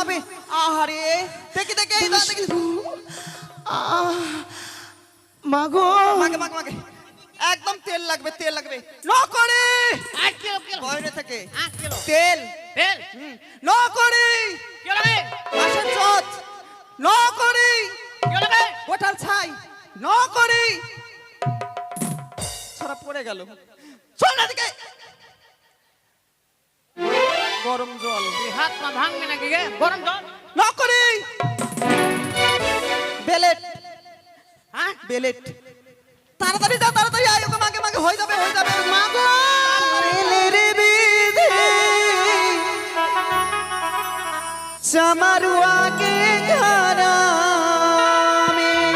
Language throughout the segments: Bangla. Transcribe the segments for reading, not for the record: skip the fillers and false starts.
হবে। আহারে দেখি দেখি এই দাও, দেখি মাগো মাগে মাগে মাগে একদম তেল লাগবে, তেল লাগবে। ন করে বাইরে থেকে তেল তেল ন করে কি লাগে মাছের চোচ ন করে কি লাগে গোটাল ছাই ন করে ছড়া পড়ে গেল। চল না দিকে গরম জল হাত পা ভাঙবে নাকি গে গরম জল ন করে বেলেট হ্যাঁ বেলেট তাড়াতাড়ি যাও, তাড়াতাড়ি আয়, ওকে মাগে মাগে হয়ে যাবে, হয়ে যাবে। মাগো রেলের বিধি চামারুয়া কে ঘরা में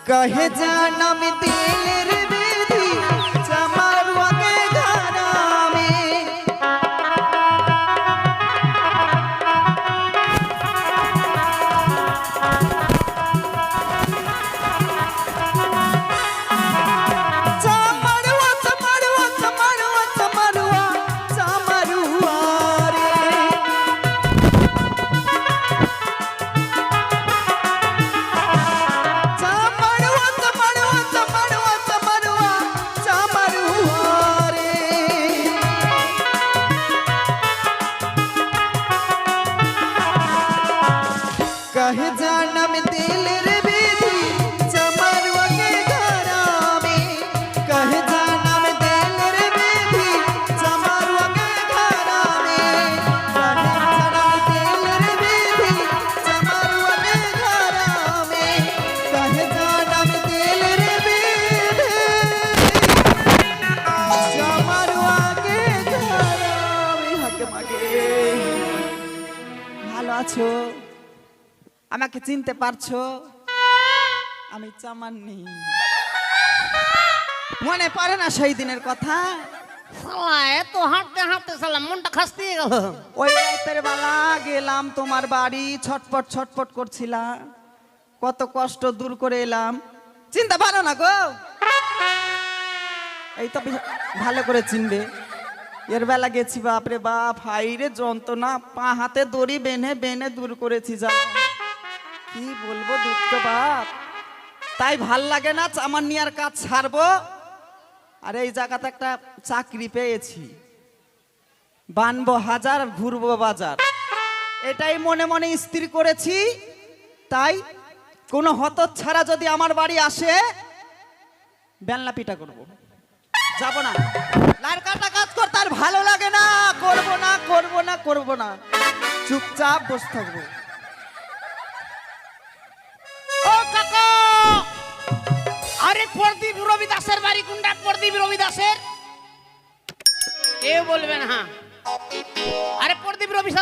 कहे जानम दिलेर विधि चामारुआ के घरा में चामारुआ चामारुआ चामारुआ चामारुआ चामारुआ रे चामारुआ चामारुआ चामारुआ चामारुआ चामारुआ रे कहे जानम दिलेर विधि चामारुआ के घरा में कहे जानम दिलेर विधि चामारुआ के घरा में कहे जानम दिलेर विधि चामारुआ के घरा में कहे जानम दिलेर विधि चामारुआ के घरा में हक मागे ভালো আছো? আমাকে চিনতে পারছো? আমি চামান্নি। মনে পড়ে না সেই দিনের কথা? শালা এত হাঁটতে হাঁটতে শালা মনটা খাসতে গেল ওই রাতের বেলা গেলাম তোমার বাড়ি, ছটপট ছটপট করছিলাম, কত কষ্ট দূর করে এলাম। চিনতে পারো না গো? এই তো ভালো করে চিনবে। এর বেলা গেছি বাপরে বাপ, হাইরে যন্ত্রণা, পা হাতে দড়ি বেঁধে বেঁধে দূর করেছি। যা কি বলবো, দুঃখ বাপ। তাই ভাল লাগে না চামান্নিয়ার কাজ ছাড়বো। আর এই জায়গাতে একটা চাকরি পেয়েছি, বানবো হাজার ঘুরবো বাজার, এটাই মনে মনে স্থির করেছি। তাই কোনো হতচ্ছাড়া যদি আমার বাড়ি আসে বেলনা পিটা করবো, যাব না। লারকাটা কাজ করতে আর ভালো লাগে না, করবো না করবো না করবো না, চুপচাপ বসে থাকবো। ও কাকা আরে প্রদীপ রবি দাসের বাড়ি কোনটা? প্রদীপ রবি দাসের কেউ বলবেন হ্যাঁ। আরে প্রদীপ রবি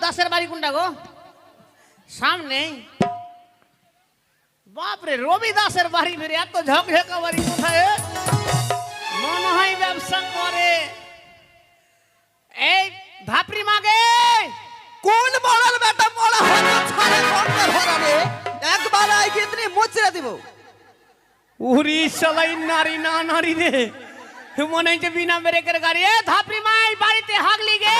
দাসের বাড়ি কোনটা গো? সামনে। বাপরে রবি দাসের বাড়ি ফিরে এত ঝকঝকা বাড়ি কোথায়? মনে হয় ব্যবসা করে। এই ধাপরি মাগে কোন বড়াল বেটা বড়া হতো ছাড়ে করতে ভরারে, একবার আই কিতনি মুচড়ে দিব। উরি সবাই নারী না নারী রে, মনে হচ্ছে বিনা ব্রেকের গাড়ি। এ ধাপরি মাই বাড়িতে হাগলি গে।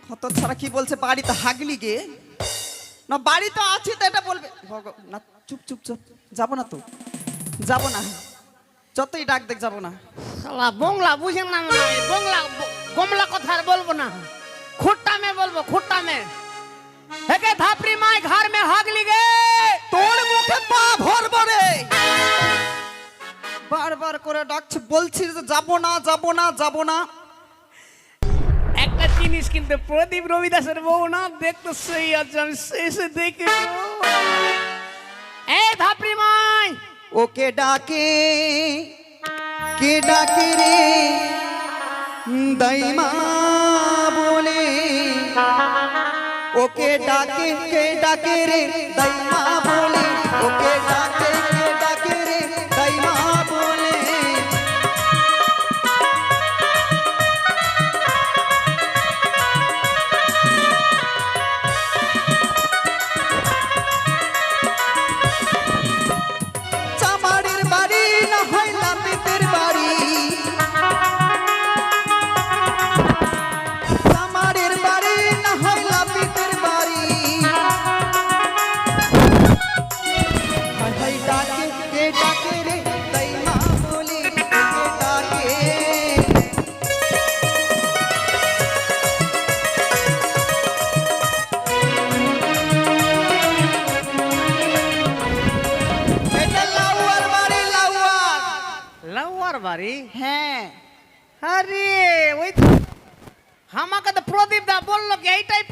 হতচ্ছাড়া কি বলছে বাড়িতে হাগলি গে? না বাড়ি তো আছি তো এটা বলবে। না চুপ চুপ চুপ, যাবো না তো, যাবো না, যতই ডাক দেখ যাবো না। শালা বাংলা বুঝেন না, বাংলা গমলা কথা আর বলবো না, খুঁট্টা में বলবো, খুঁট্টা में। হেকে ধাপরি মাই ঘর में হাগলি গে। তোর মুখে পা ভরবো রে, বারবার করে ডাকছে, বলছি যে যাবো না যাবো না যাবো না। একটা জিনিস কিন্তু প্রদীপ রবি দাসের বউ না দেখতে সেই আছে, আমি শেষে দেখে এই ধাপরি মাই ওকে ডাকে কে ডাকে রে দাইমা বলে, ওকে ডাকে কে ডাকে রে দাইমা বলে, ওকে ডাকে কে ডাকে রে দাইমা বলে। চামারের বাড়ি না হয় লাপিতের বাড়ি, চামারের বাড়ি বাড়ি? হ্যাঁ। আরে ওই আমাকে তো প্রদীপ দা বললো কি এইটাই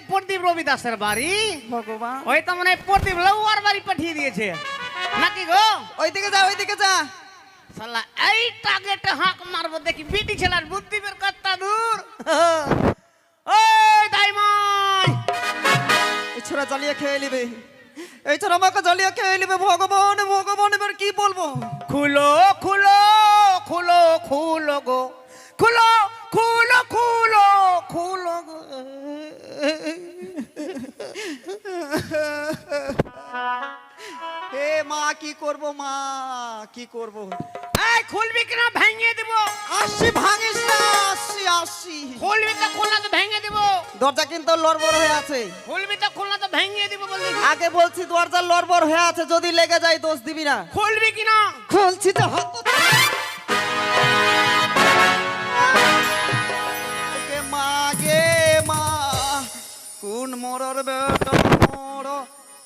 প্রদীপ রবি দাসের বাড়ি। ভগবান, ওই তো মানে প্রদীপ লউয়ার বাড়ি পাঠিয়ে দিয়েছে নাকি গো? ওইদিকে যা, ওইদিকে যা। শালা এই টার্গেটে হাঁক মারবো দেখি বিটি ছেলার বুদ্ধি বের কত্তা দূর। ওই দাইমাই এই ছোড়া জ্বালিয়ে খেয়ে নিবে, এই ছোড়া আমাকে জ্বালিয়ে খেয়ে নিবে। ভগবান ভগবান, এবার কি বলবো? খুলো খুলো খুলো খুলো গো, খুলো খুলো খুলো খুলো গো। হে মা, কি করব মা, কি করব? এই খুলবি কিনা ভেঙে দিব। আসি, ভাঙিস না, আসি আসি। খুলবি তো খুলনা তো ভেঙে দিব। দরজা কিন্তু লড়বড় হয়ে আছে। খুলবি তো খুলনা তো ভেঙে দিব বলছি। আগে বলছি দরজা লড়বড় হয়ে আছে, যদি লেগে যায় দোষ দিবি না। খুলবি কিনা? খুলছি তো। ওকে মা গে মা, কোন মোরর বেটা মোর,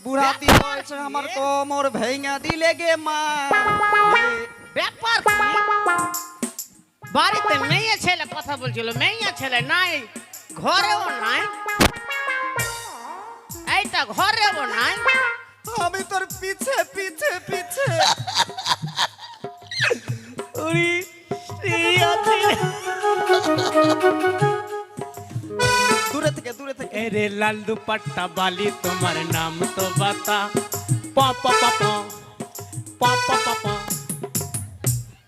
বুড়াতি বয়সে আমার কোমর ভেঙে দিলে গে মা। ব্যাপার কি? বাড়িতে মেয়ে ছেলে কথা বলছিল, মেয়ে ছেলে নাই, ঘরেও নাই, এইটা ঘরেও নাই। আমি তোর পিছে পিছে পিছে। ওরে এই আছে। দূরে থেকে দূরে থেকে। এরে লাল দুপাট্টা বালি তোমার নাম তো বাতা, পাপা পাপা পাপা পাপা।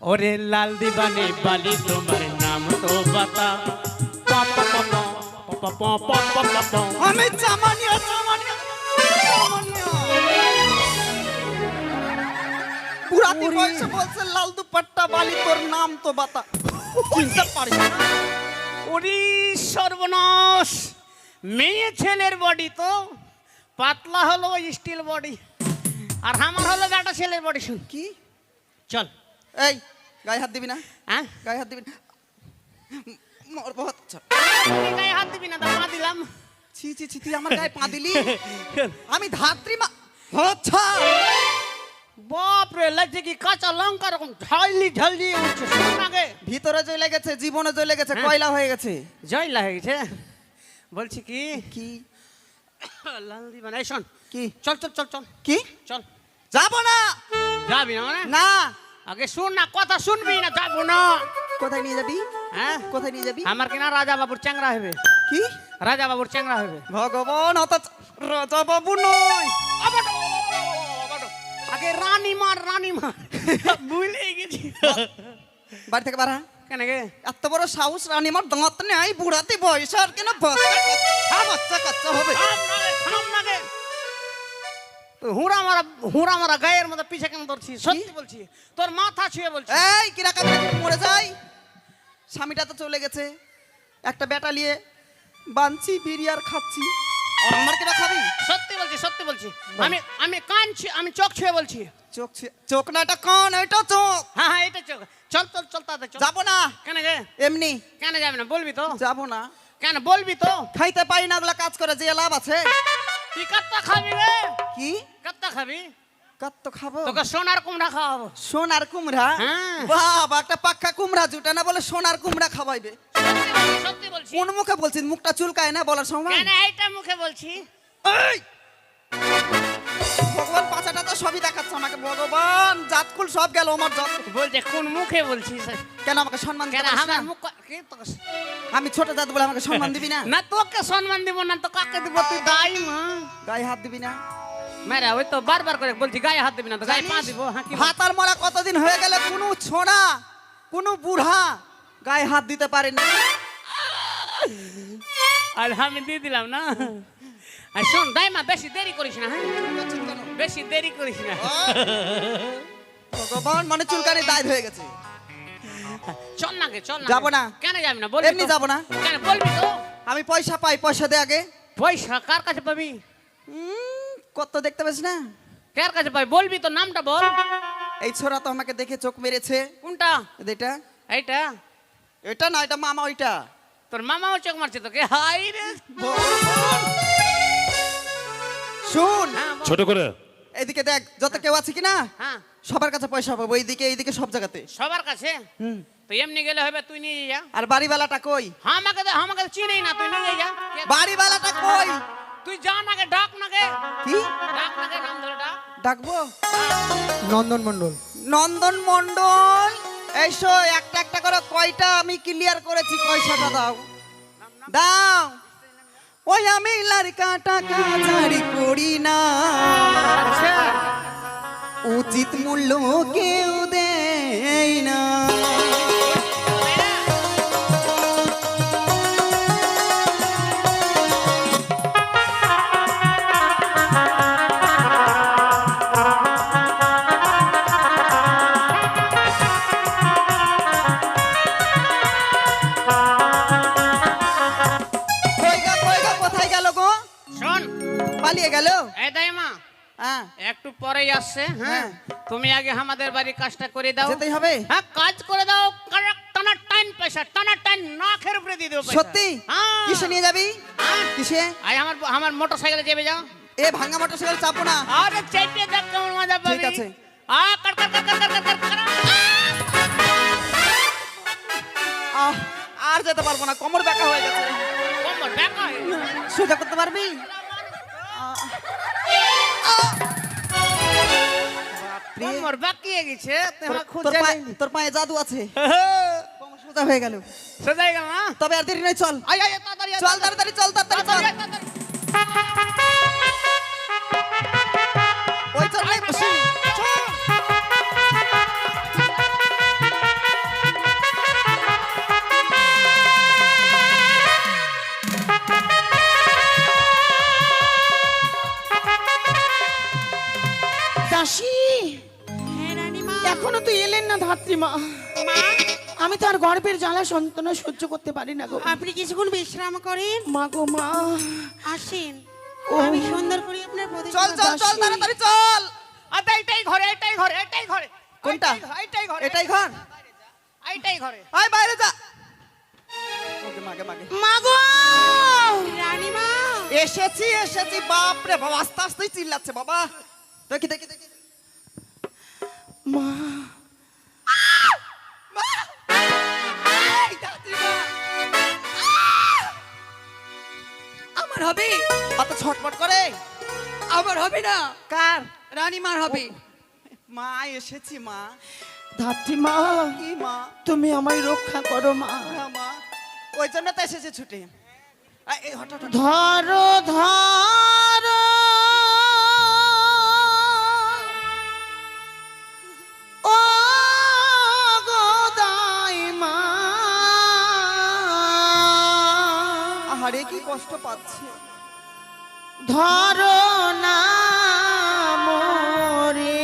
ওরে লাল দিবানে বালি তোমার নাম তো বাতা, পাপা পাপা পাপা পাপা পাপা। আমি জামানিয়া জামানিয়া জামানিয়া। বুড়াতি বয়সে বলছে লাল দুপাট্টা বালি তোর নাম তো বাতা, চিনতে পারিস না? ওরে সর্বনাশ, মেয়ে ছেলের বডি তো পাতলা হলো স্টিল বডি, আর আমার হলো বেটা ছেলের বডি। শুন কি? চল। এই গায়ে হাত দিবি না, হ্যাঁ গায়ে হাত দিবি না। মোর বহুত আচ্ছা। গায়ে হাত দিবি না? তো পা দিলাম। ছি ছি ছি, তুই আমার গায়ে পা দিলি? আমি ধাত্রী মা। আচ্ছা বাপ রে, লাগছে কি কাঁচা লঙ্কা রকম ঝাললি ঝাললি উঠছে। শোন আগে, ভিতরে জ্বলে গেছে, জীবনে জ্বলে গেছে, কয়লা হয়ে গেছে। জয়লা হয়ে গেছে। বলছি কি কি লাল দিবা না? এই শোন, কি চল চল চল চল কি? চল। যাবো না। যাবি না মানে? না। আগে শুন না, কথা শুনবি না? যাবো না। কোথায় নিয়ে যাবি? হ্যাঁ, কোথায় নিয়ে যাবি? আমার কিনা রাজা বাবুর চ্যাংরা হবে। কি? রাজা বাবুর চ্যাংরা হবে। ভগবান, অত রাজা বাবু নয়। আবাটো, আবাটো। আগে রানীমার রানীমার ভুলে গেছি। বাড়ি থেকে বাড়া। কেন গে? এত বড় সাহস, রানীমার দাঁত নেই, বুড়াতে বয়স আর কেন বাচ্চা কাচ্চা হবে। থাম না গে। হুড়া মারা গায়ের মধ্যে পিছে কেন ধরছিস? সত্যি বলছি, তোর মাথা ছুঁয়ে বলছি। এই কিরা কামড়ে মরে যাই। স্বামীটা তো চলে গেছে, একটা বেটা নিয়ে বানছি বিড়ি আর খাচ্ছি। আর আমার কিরা খাবি? সত্যি বলছি, সত্যি বলছি। আমি কানছি, আমি চোখ ছুঁয়ে বলছি। চোখ না, এটা কান, এটা চোখ। হ্যাঁ হ্যাঁ, এটা চোখ। চল চল চল তাতে চল। যাবো না। কেন গে? এমনি কেন যাবি না? বলবি তো? যাবো না। কেন বলবি তো? খাইতে পারি না, ওগুলা কাজ করে যে লাভ আছে। তুই কাত্তা খাবি রে? কি কাত্তা খাবি? কত খাবো? তোকে সোনার কুমড়া খাওয়াবো। সোনার কুমড়া? হ্যাঁ। বাবা, একটা পাক্কা কুমড়া জুটে না, বলে সোনার কুমড়া খাওয়াইবে। সত্যি বলছি, সত্যি বলছি। কোন মুখে বলছিস? মুখটা চুলকায় না বলার সময়? কেন এইটা মুখে বলছি? এই! ভগবান পাছাটা তো সবই দেখাচ্ছে আমাকে। ভগবান, জাতকুল সব গেল আমার জাত। বলছে কোন মুখে বলছিস? কেন আমাকে সম্মান দিতে কেন পারিস আমার না? মুখ কি তোকে? আমি ছোট জাত বলে আমাকে সম্মান দিবি না? না তোকে সম্মান দিব না তো কাকে দিব? তুই দাই মা। গায়ে হাত দিবি না? মেরা ওই তো বারবার করে বলছি গায়ে হাত দিবি না, তো গায়ে পা জানিস, দিব। হ্যাঁ কি? ভাত আর মরা কতদিন হয়ে গেলে কোনো ছোড়া, কোনো বুড়া গায়ে হাত দিতে পারেনি। আর আমি দিয়ে দিলাম না। আর শোন দাইমা, বেশি দেরি করিস না। হ্যাঁ, বেশি দেরি করিস না। ভগবান, মানে চুলকানি দায় হয়ে গেছে। চল না গে, চল না। যাবো না। কেন যাবি না? বলবি এমনি তো? যাবো না। কেন বলবি তো? আমি পয়সা পাই, পয়সা দে আগে। পয়সা কার কাছে পাবি? কত দেখতে পাস না? কার কাছে পাবি? বলবি তো, নামটা বল। এই ছোড়া তো আমাকে দেখে চোখ মেরেছে। কোনটা? এটা এইটা? এটা না, এটা মামা। ওইটা তোর মামাও চোখ মারছে তোকে? হাই রে। শুন, হ্যাঁ, বল। ছোট করে এদিকে দেখ যত কেউ আছে কিনা হ্যাঁ সবার কাছে পয়সা পাবো, এইদিকে এইদিকে সব জায়গাতে। সবার কাছে হুম। তো এমনি গেলে হবে, তুই নিয়ে যা। আর বাড়িওয়ালাটা কই? হ্যাঁ আমাকে চিনেই না, তুই নিয়ে যা। বাড়িওয়ালাটা কই? তুই যা নাকে, ডাক নাকে, কি ডাক নাকে, নাম ধরে ডাক। ডাকবো? নন্দন মন্ডল। নন্দন মন্ডল, এইসো একটা একটা করে কয়টা আমি ক্লিয়ার করেছি, পয়সাটা দাও দাও। ওই আমি লড়কা টাকা জারি করি না, আচ্ছা উচিত মূল্য কেউ দেয় না। কই গো, কোথায় গেল গো? শোন, পালিয়ে গেল? এই দাইমা হ্যাঁ, একটু পরেই আসছে। হ্যাঁ হ্যাঁ। তুমি আগে আমাদের বাড়ির কাজটা করে দাও। যেতেই হবে? হ্যাঁ কাজ করে দাও, টানা টাইম পয়সা, টানা টাইম নাখের উপরে দিয়ে দেবো পয়সা। সত্যি? হ্যাঁ। কিসে নিয়ে যাবি? হ্যাঁ। কিসে? আয় আমার মোটর সাইকেলে যাবে, যাও। এ ভাঙা মোটরসাইকেল চাপো না। আরে চাইতে দেখ কেমন মজা পাবি। ঠিক আছে। কর কর কর কর কর কর কর। আহ, আর যেতে পারবো না, কোমর ব্যথা হয়ে গেছে। কোমর ব্যথা হয়ে গেছে। সোজা করতে পারবি? কোমর বাকিয়ে গেছে, তোমার খুব তোর পায়ে জাদু আছে, কোমর সোজা হয়ে গেল। সোজাই গেল না? তবে আর দেরি নয়, চল আয় আয় তাড়াতাড়ি আয়, চল তাড়াতাড়ি, চল তাড়াতাড়ি চল। তাড়াতাড়ি, তাড়াতাড়ি। ওই চল নাই বসে। দাসী, হ্যাঁ রানীমা। এখনো তো এলেন না ধাত্রীমা। মা, আমি তো আর গর্ভের জ্বালা সন্তান সহ্য করতে পারি না গো। আপনি কিছুক্ষণ বিশ্রাম করেন, মা গো মা। আসেন। ও। আমি সুন্দর করে আপনার প্রতি চল চল চল তাড়াতাড়ি চল। আচ্ছা এটাই ঘরে, এটাই ঘরে, এটাই ঘরে। কোনটা? এটাই ঘরে, এটাই ঘর? এটাই ঘরে। আয় বাইরে যা। ওকে মাগে মাগে। মা গো, রানীমা। এসেছি এসেছি, বাপ রে বাবা, আস্তে আস্তেই চিল্লাচ্ছে বাবা। দেখি দেখি দেখি। মা। এই দাদিমা। আমার হবে, অত ছটফট করে। আমার হবে না, কার? রানীমার হবে। মা এসেছি মা। ধাত্রীমা, কি মা? তুমি আমায় রক্ষা করো মা। হ্যাঁ, মা ওই জন্য তো এসেছে ছুটে। এই হঠাৎ ধরো ধরো ও গোদাই মা। আহারে কি কষ্ট পাচ্ছে। ধরো না মোরে,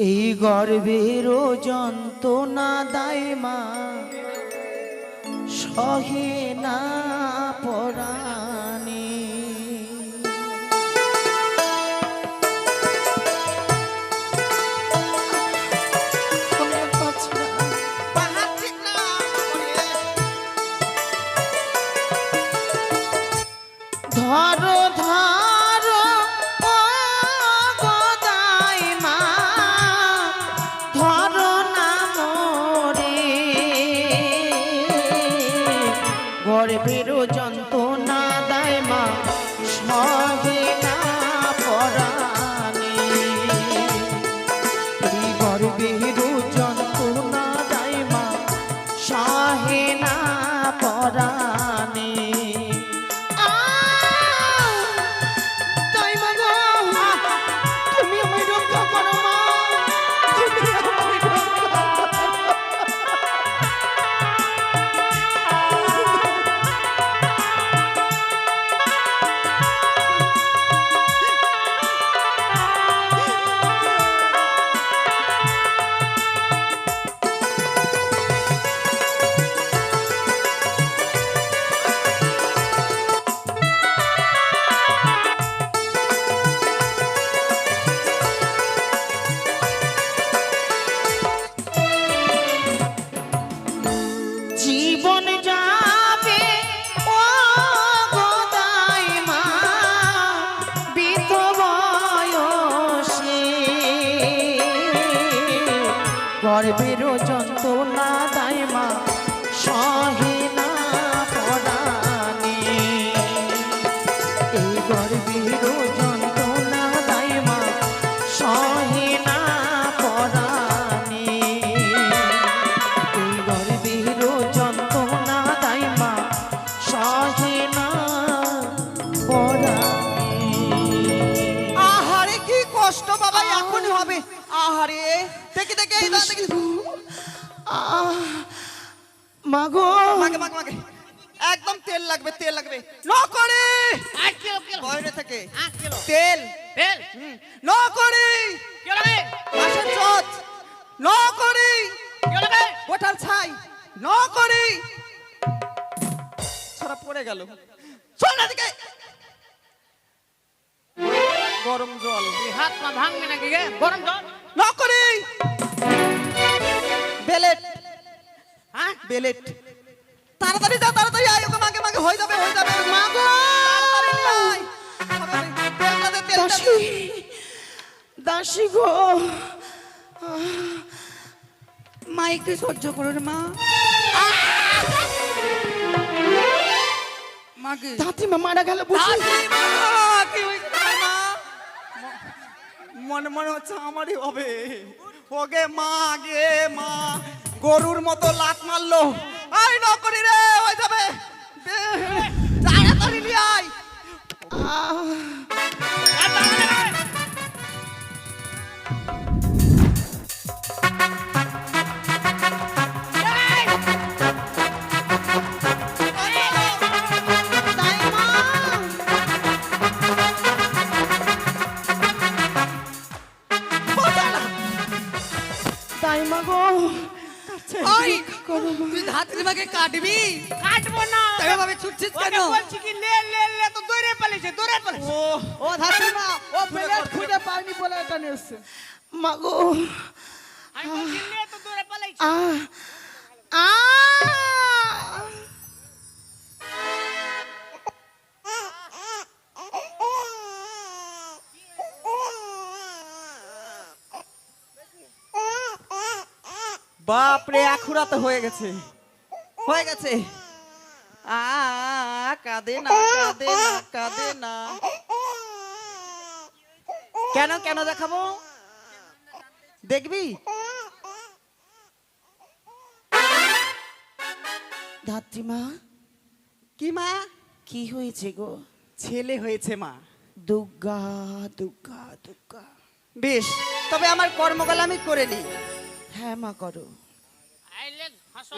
এই গর্বের যন্ত্রণা দায় মা, সহে না পরাণে। আমি আর পারছি না। বাহার ঠিক না ওরে। ধরো ধরো ও গোদাই মা, ধরো না মোরে, গর্ভের যন্ত্রণা দায় মা, সহে না পরাণে। এই গর্ভের যন্ত্রণা দায় মা, সহে না পরাণে। তাই মা গো, তুমি আমায় রক্ষা করো মা, তুমি আমায় রক্ষা করো। মাগো মাগে মাগে মাগে একদম তেল লাগবে তেল লাগবে নকরি আর কিলো কিলো বাইরে থেকে আর কিলো তেল তেল নকরি কিলো লাগে মাছের চোচ নকরি কিলো লাগে গোটাল ছাই নকরি ছড়া পড়ে গেল চল না দিকে গরম জল এই হাত পা ভাঙবে নাকি গে গরম জল নকরি বেলেট হ্যাঁ বেলেট তাড়াতাড়ি যাও তাড়াতাড়ি আয় ওকে মাগে মাগে হয়ে যাবে মাগো তাড়াতাড়ি নিয়ে আয় তেলটা দে, তেলটা দে। দাসী দাসী গো মা একটু সহ্য করুন মা মাগে দাঁতিমা মারা গেল বুঝি দাদিমা, কি হয়েছে দাদিমা? মনে মনে হচ্ছে আমারই হবে ওগে মা গে মা গরুর মতো লাত মারলো আই নকরি রে হয়ে যাবে তাড়াতাড়ি নিয়ে আয় তাই মা গো ওই তুই ধাত্রীমাকে কাটবি কাটবো না এভাবে ছুটছিস কেন ওকে বলছি কি লে লে লে তো দৌড়ে পালিয়েছে ও ও ধাত্রীমা ও প্লেট খুঁজে পাইনি বলে এটা নিয়ে এসছে মা গো আমি বলছি লে তো দৌড়ে পালিয়েছে আ আ বাপ রে আখুরা তো হয়ে গেছে কাঁদে না কাঁদে না কাঁদে না কেন কেন দেখাবো দেখবি ধাত্রীমা কি মা কি হয়েছে গো ছেলে হয়েছে মা দুর্গা দুর্গা দুর্গা বেশ তবে আমার কর্মকাল আমি করে নি হ্যাঁ মা করো আইলে হাসো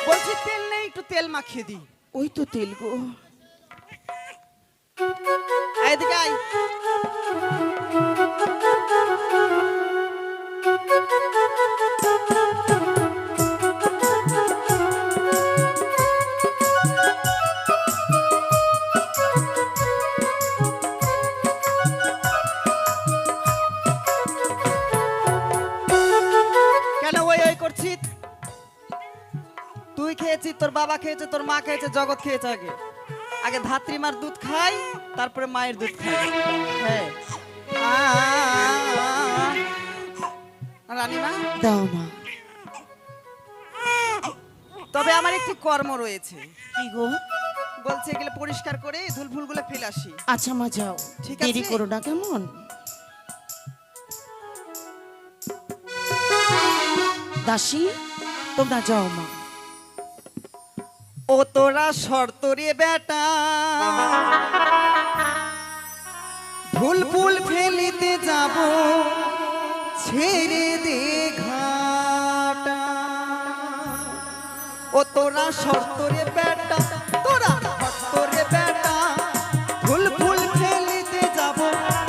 বলছি তেল নেই একটু তেল মাখিয়ে দি ওই তো তেল গো এদিকে আয় কেন ওই ওই করছিস তুই খেয়েছিস তোর বাবা খেয়েছে তোর মা খেয়েছে জগৎ খেয়েছে আগে আগে ধাত্রীমার দুধ খাই তারপরে মায়ের দুধ খাই হ্যাঁ রানীমা দাও মা তবে আমার একটি কর্ম রয়েছে কি গো বলছে এগুলো পরিষ্কার করে ধুল ফুলগুলো ফেলে আসি আচ্ছা মা যাও ঠিক দেরি আছে। করো না কেমন দাসী তোমরা যাও মা ও তোরা শর্ত রে বেটা ভুল ফুল ফেলিতে যাব ছেড়ে দে ঘাটা ও তোরা শর্ত রে বেটা তোরা শর্ত রে বেটা ভুল ফুল ফেলিতে যাব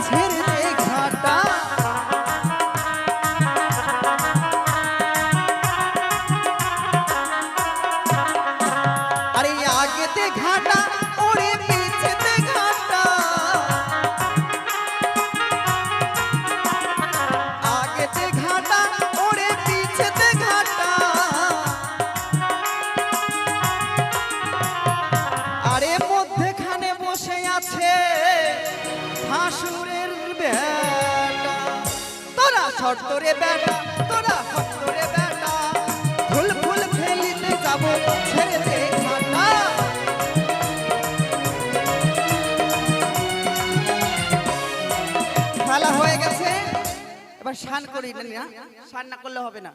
ছেড়ে দে ঘাটা আরে আগেতে ঘাটা ওরে পিছেতে ঘাটা আগেতে ঘাটা ওরে পিছেতে ঘাটা আরে মধ্যখানে বসে আছে হাসুরের বেটা তোরা শর্ত রে বেটা তোরা শর্ত রে বেটা ফুল ফুল ফেলিতে যাব ছেড়ে দে ঘাটা খেলা হয়ে গেছে এবার শান করি না শান না করলে হবে না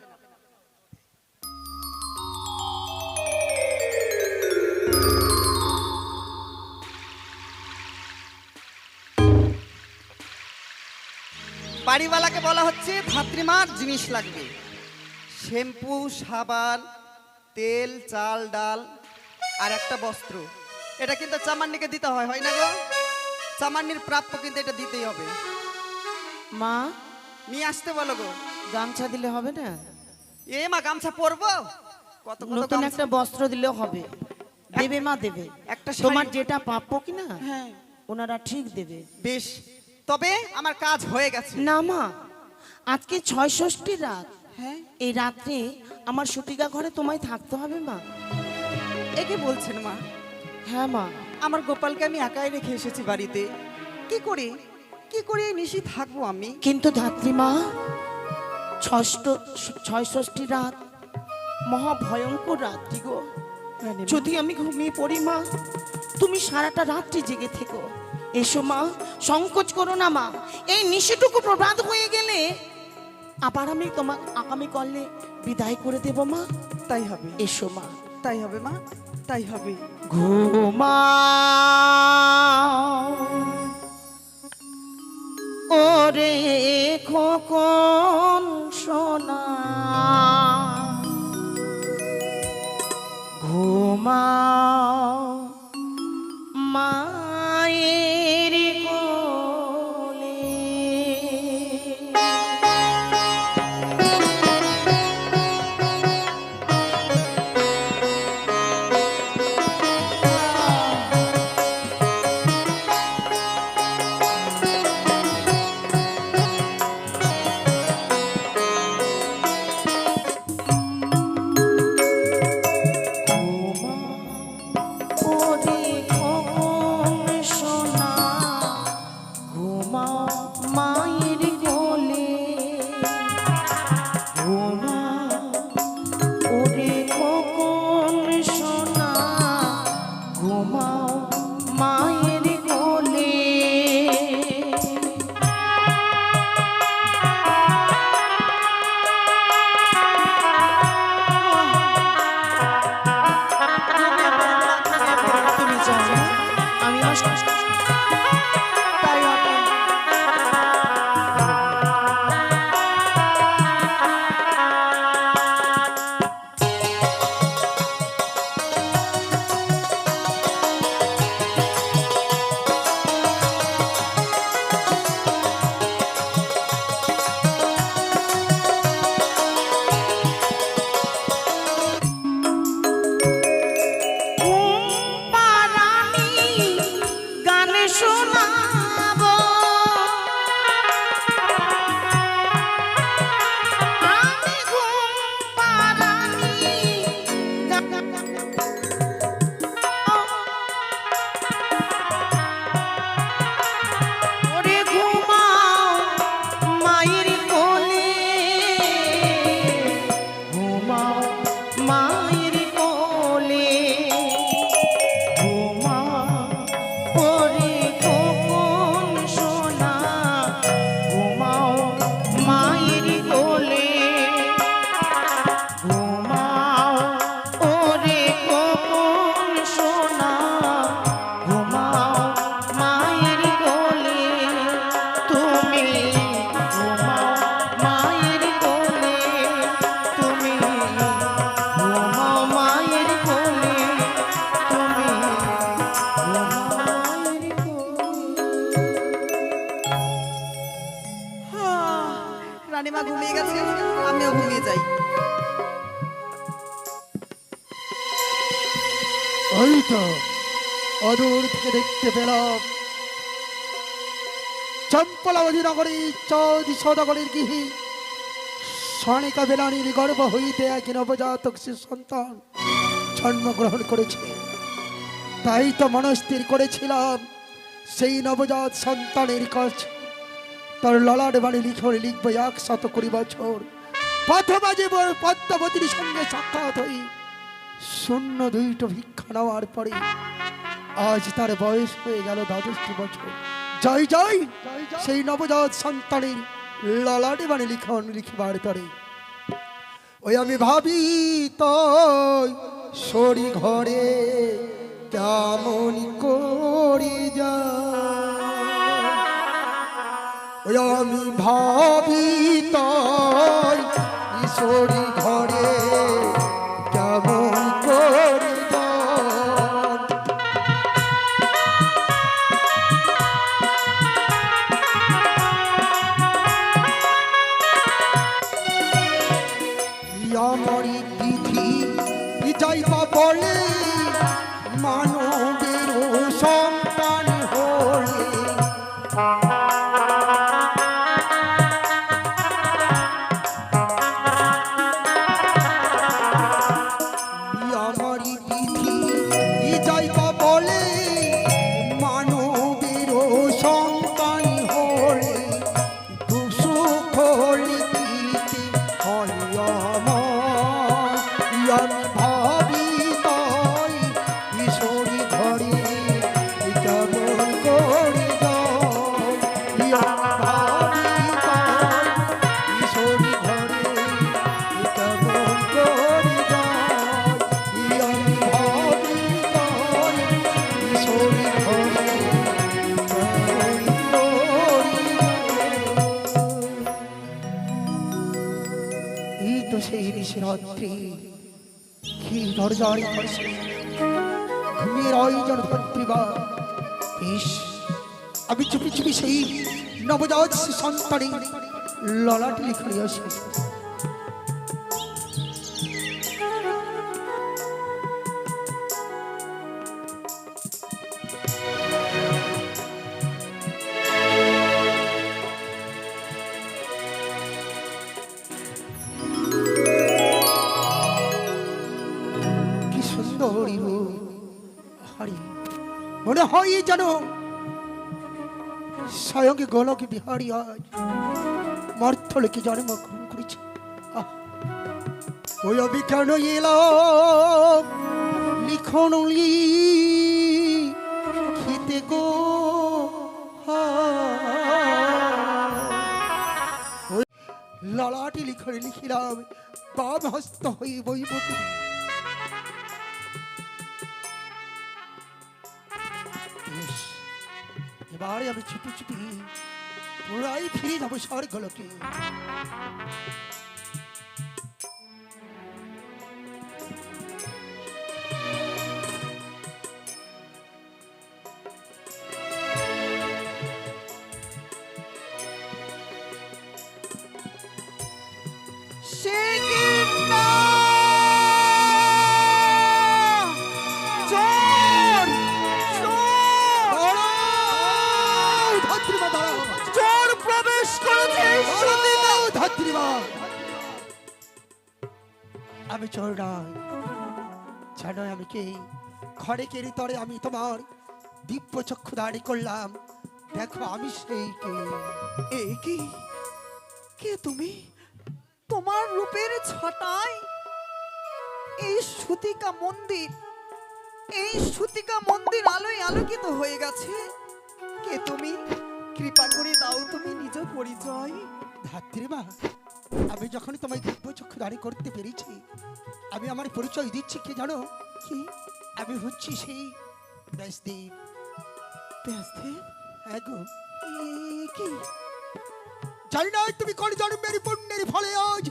বাড়িওয়ালাকে বলা হচ্ছে ধাত্রীমার জিনিস লাগবে, শ্যাম্পু, সাবান, তেল, চাল, ডাল আর একটা বস্ত্র। এটা কিন্তু চামান্নিকে দিতে হয়, হয় না গো? চামান্নির প্রাপ্য কিন্তু এটা দিতেই হবে। মা, নিয়ে আসতে বলো গো। গামছা দিলে হবে না? এ মা, গামছা পরবো? কত কত নতুন গামছা। একটা বস্ত্র দিলেও হবে। দেবে মা, দেবে। একটা শাড়ি- তোমার যেটা প্রাপ্য কিনা হ্যাঁ ওনারা ঠিক দেবে। বেশ, তবে আমার কাজ হয়ে গেছে। না মা, আজকে ৬ষ্ঠীর রাত। হ্যাঁ, এই রাত্রে আমার সুতিকা ঘরে তোমায় থাকতে হবে মা। এ কি বলছেন মা? হ্যাঁ মা। আমার গোপালকে আমি একাই রেখে এসেছি বাড়িতে। কি করে এই নিশি থাকবো আমি? কিন্তু ধাত্রী মা, ৬ষ্ঠী রাত মহা ভয়ঙ্কর রাত্রি গো। যদি আমি ঘুমিয়ে পড়ি মা, তুমি সারাটা রাত্রি জেগে থেকো। এসো মা, সংকোচ করো না মা। এই নিশিটুকু প্রভাত হয়ে গেলে আবার আমি তোমার আগামী কলে বিদায় করে দেব মা। তাই হবে, এসো মা। তাই হবে মা, তাই হবে। ঘুমাও ওরে খোকন সোনা, ঘুমাও মায়ের কোলে। ওরে খোকন সোনা, ঘুমাও মায়ের কোলে। ঘুমাও ওরে খোকন সোনা, ঘুমাও মায়ের কোলে। তুমি জানো আমি আমার তাই হবে। পারানি গান শোনাবো, আমি ঘুম পারানি ওরে ঘুমাও মায়ের কোলে। ঘুমাও মায়ের কোলে। ঘুমাও ওরে খোকন সোনা, ঘুমাও মায়ের কোলে। ঘুমাও ওরে খোকন সোনা, ঘুমাও মায়ের কোলে। তুমি ঘুমাও মায়ের কোলে। তুমি ঘুমাও মায়ের কোলে। তুমি মায়ের কোলে। রানীমা ঘুমিয়ে গেছে, আমিও ঘুমিয়ে যাই। ওই তো অদূর থেকে দেখতে পেলাম চম্পলাবতী নগরী চৌধুরী সৌদাগরের গৃহী সনিকা বেলানির গর্ভ হইতে এক নবজাতক শিশু সন্তান জন্মগ্রহণ করেছে। তাই তো মনস্থির করেছিলাম সেই নবজাত সন্তানের কাছে তার ললাট বাণী লিখবো 120 বছর। প্রথমা জীবন পদ্মাবতীর সঙ্গে সাক্ষাৎ হই 02 ভিক্ষা নেওয়ার পরে আজ তার বয়স হয়ে গেল 12 বছর। জয় জয় সেই নবজাত সন্তানের ললাটে বাণী লিখবার তরে ওই আমি ভাবি তো সরি ঘরে কেমন করে যা ওই আমি ভাবি তাই ঈশ্বরী ঘরে কেমন করে যান। আমারই বিধি যাইবা বলে মানবের সন্তান হলে আমারই বিধি যাইবা বলে মানবের সন্তান হলে দুঃখ লিখিতে হয় আমার। আমি ভাবি তাই ঈশ্বরী ঘরে কেমন করে যাই। আমি ভাবি তাই ঈশ্বরী ঘরে কেমন করে যাই। আমি ভাবি তাই ঈশ্বরী ঘরে কেমন করে যাই। এই তো সেই নিশিরাত্রি কি দরজায় পড়ছে ঘুমিয়ে আয়োজন ধন্ত্রীবা। বেশ আমি চুপি চুপি সেই নবজাত সন্তানের ললাটি লিখে আসি। কি সুন্দরী রূপ হারি মনে হয় যেন স্বয়ং গোলক বিহারী আজ মর্থলোকে জন্মগ্রহণ করেছে। আহ! ওই অবিজ্ঞান এলো লিখন খেতে গো ওই ললাটি লিখনে লিখিলাম বাম হস্ত হয়ে বইব তুমি। বেশ, এবারে আমি চুপি চুপি পুরাই ফিরে যাবো স্বর্গলোকে। সে কি না চোর চোর ধাত্রীমা দাঁড়াও, চোর প্রবেশ করেছে সতীতা। ধাত্রীমা আমি চোর নয়, জানো আমি কে? ঘরে কেরি তরে আমি তোমার দিব্য চক্ষু দাঁড়ি করলাম, দেখো আমি সেই কে। এ কি কে তুমি? তোমার রূপের ছটায় এই সুতিকা মন্দির আলোয় আলোকিত হয়ে গেছে। কে তুমি? কৃপা করে দাও তুমি নিজ পরিচয়। ধাত্রীমা আমি যখন তোমায় দিব্য চক্ষু দাঁড়ি করতে পেরেছি, আমি আমার পরিচয় দিচ্ছি কি জানো? কি? আমি হচ্ছি সেই ব্যাসদেব। ব্যাসদেব? হ্যাঁ গো, এ কি? জানি না তুমি কোন জন্মের পুণ্যের ফলে আজ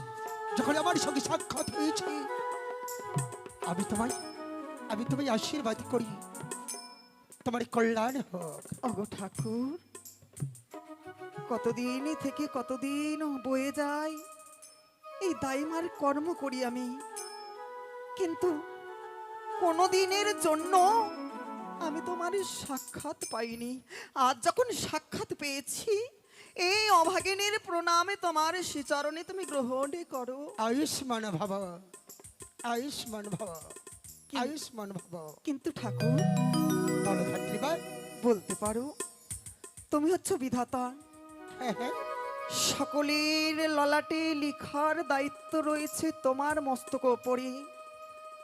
যখন আমার সঙ্গে সাক্ষাৎ হয়েছে, আমি তোমায় আশীর্বাদ করি তোমার কল্যাণ হোক। ওগো ঠাকুর, কতদিন থেকে কতদিন বয়ে যায় এই দাইমার কর্ম করি আমি, কিন্তু কোনদিনের জন্য আমি তোমার সাক্ষাৎ পাইনি। আজ যখন সাক্ষাৎ পেয়েছি, এই অভাগিনীর প্রণামে তোমার শ্রীচরণে তুমি গ্রহণ করো। আয়ুষ্মান ভব, আয়ুষ্মান ভব, আয়ুষ্মান ভব। কিন্তু ঠাকুর, বলো ধাত্রীমা। বলতে পারো তুমি হচ্ছ বিধাতা, হ্যাঁ হ্যাঁ, সকলের ললাটে লিখার দায়িত্ব রয়েছে তোমার মস্তক ওপরে।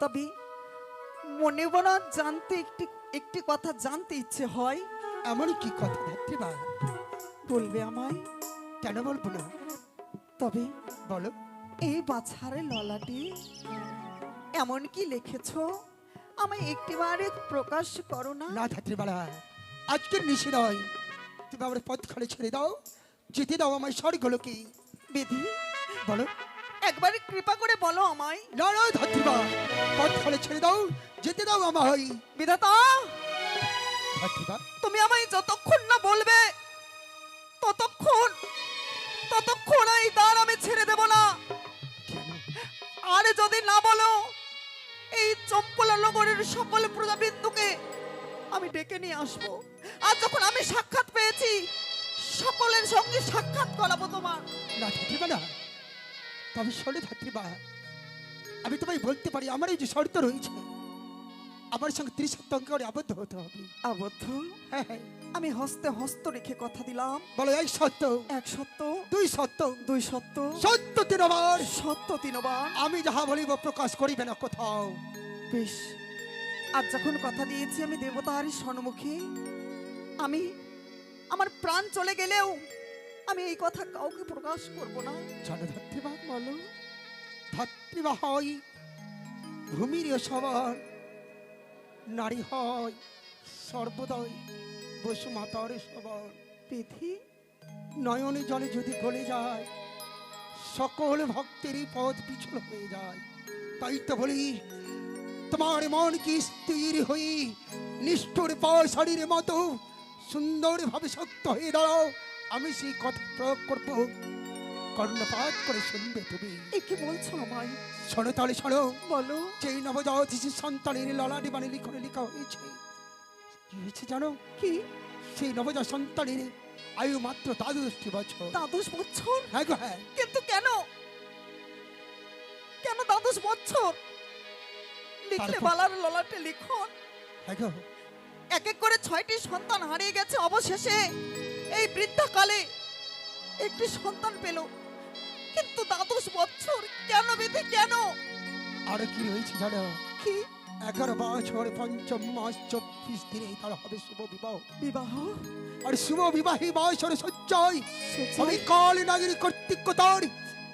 তবে মনে বড় জানতে একটি কথা জানতে ইচ্ছে হয়। এমন কি কথা ধাত্রীমা? বলবে আমায়? কেন বলবো না, তবে বলো। এই বাছারে ললাটে এমন কি লিখেছো আমায় একটিবারে প্রকাশ করো না? না ধাত্রীমালা, আজকের নিশি নয়, তুমি আমার পথ খালি ছেড়ে দাও, যেতে দাও আমায় স্বর্গলোকে। বিধি বলো। একবারে কৃপা করে বলো আমায়। না না ধাত্রীমা, পথ ফলে ছেড়ে দাও, যেতে দাও আমায়। বিধাতা ধাত্রীমা, তুমি আমায় যতক্ষণ না বলবে ততক্ষণ ততক্ষণ এই দ্বার আমি ছেড়ে দেব না। কেন? আর যদি না বলো এই চম্পলা নগরের সকল প্রজাবিন্দুকে আমি ডেকে নিয়ে আসবো। আর যখন আমি সাক্ষাৎ পেয়েছি সকলের সঙ্গে সাক্ষাৎ করাবো তোমার। না ধাত্রীমা না, তবে শোনো ধাত্রীমা, আমি তোমায় বলতে পারি আমার এই যে শর্ত রয়েছে, আমার সঙ্গে 30 সপ্তাহ করে আবদ্ধ হতে হবে। আবদ্ধ? হ্যাঁ হ্যাঁ। আমি হস্তে হস্ত রেখে কথা দিলাম। বলো, এক সত্য, এক সত্য, দুই সত্য, দুই সত্য, সত্য 3 বার। সত্য 3 বার। আমি যাহা বলিব প্রকাশ করিবে না কোথাও। বেশ, আর যখন কথা দিয়েছি আমি দেবতার সম্মুখে, আমি আমার প্রাণ চলে গেলেও আমি এই কথা কাউকে প্রকাশ করব না। জানো ধাত্রীমা, বলো। ধাত্রীমা হয় ভূমির সবার, নারী হয় সর্বদয় বসুমাতার সবার। বিধি নয়নে জলে যদি গলে যায়, সকল ভক্তেরই পথ পিছল হয়ে যায়। তাই তো বলি, তোমার মন কি স্থির হয়ে নিষ্ঠুর পাষাঢ়ীর মতো সুন্দরভাবে শক্ত হয়ে দাঁড়াও। আমি সেই কথা প্রয়োগ করবো, কর্ণপাত করে শুনবে তুমি। এ কি বলছো আমায়? শোনো তাহলে শোনো। বলো। যেই নবজাত শিশু সন্তানের ললাটে বাণী লিখনে লেখা হয়েছে, কি হয়েছে জানো? কি? সেই নবজাত সন্তানের আয়ু মাত্র 12 বছর। 12 বছর? হ্যাঁ গো হ্যাঁ। কিন্তু কেন কেন 12 বছর? লিখলে তারপর? বালার ললাটে লিখন। হ্যাঁ গো। এক এক করে 6টি সন্তান হারিয়ে গেছে, অবশেষে এই বৃদ্ধাকালে একটি সন্তান পেল। কিন্তু 12 বছর কেন বিধি, কেন? আর কি হয়েছে জানো? কি? 11 বছর 5ম মাস 24 দিনে তার হবে শুভ বিবাহ। বিবাহ? আর শুভ বিবাহী বয়সের সজ্জায় সজ্জায়? আমি কাল নাগিনী কর্তৃক তার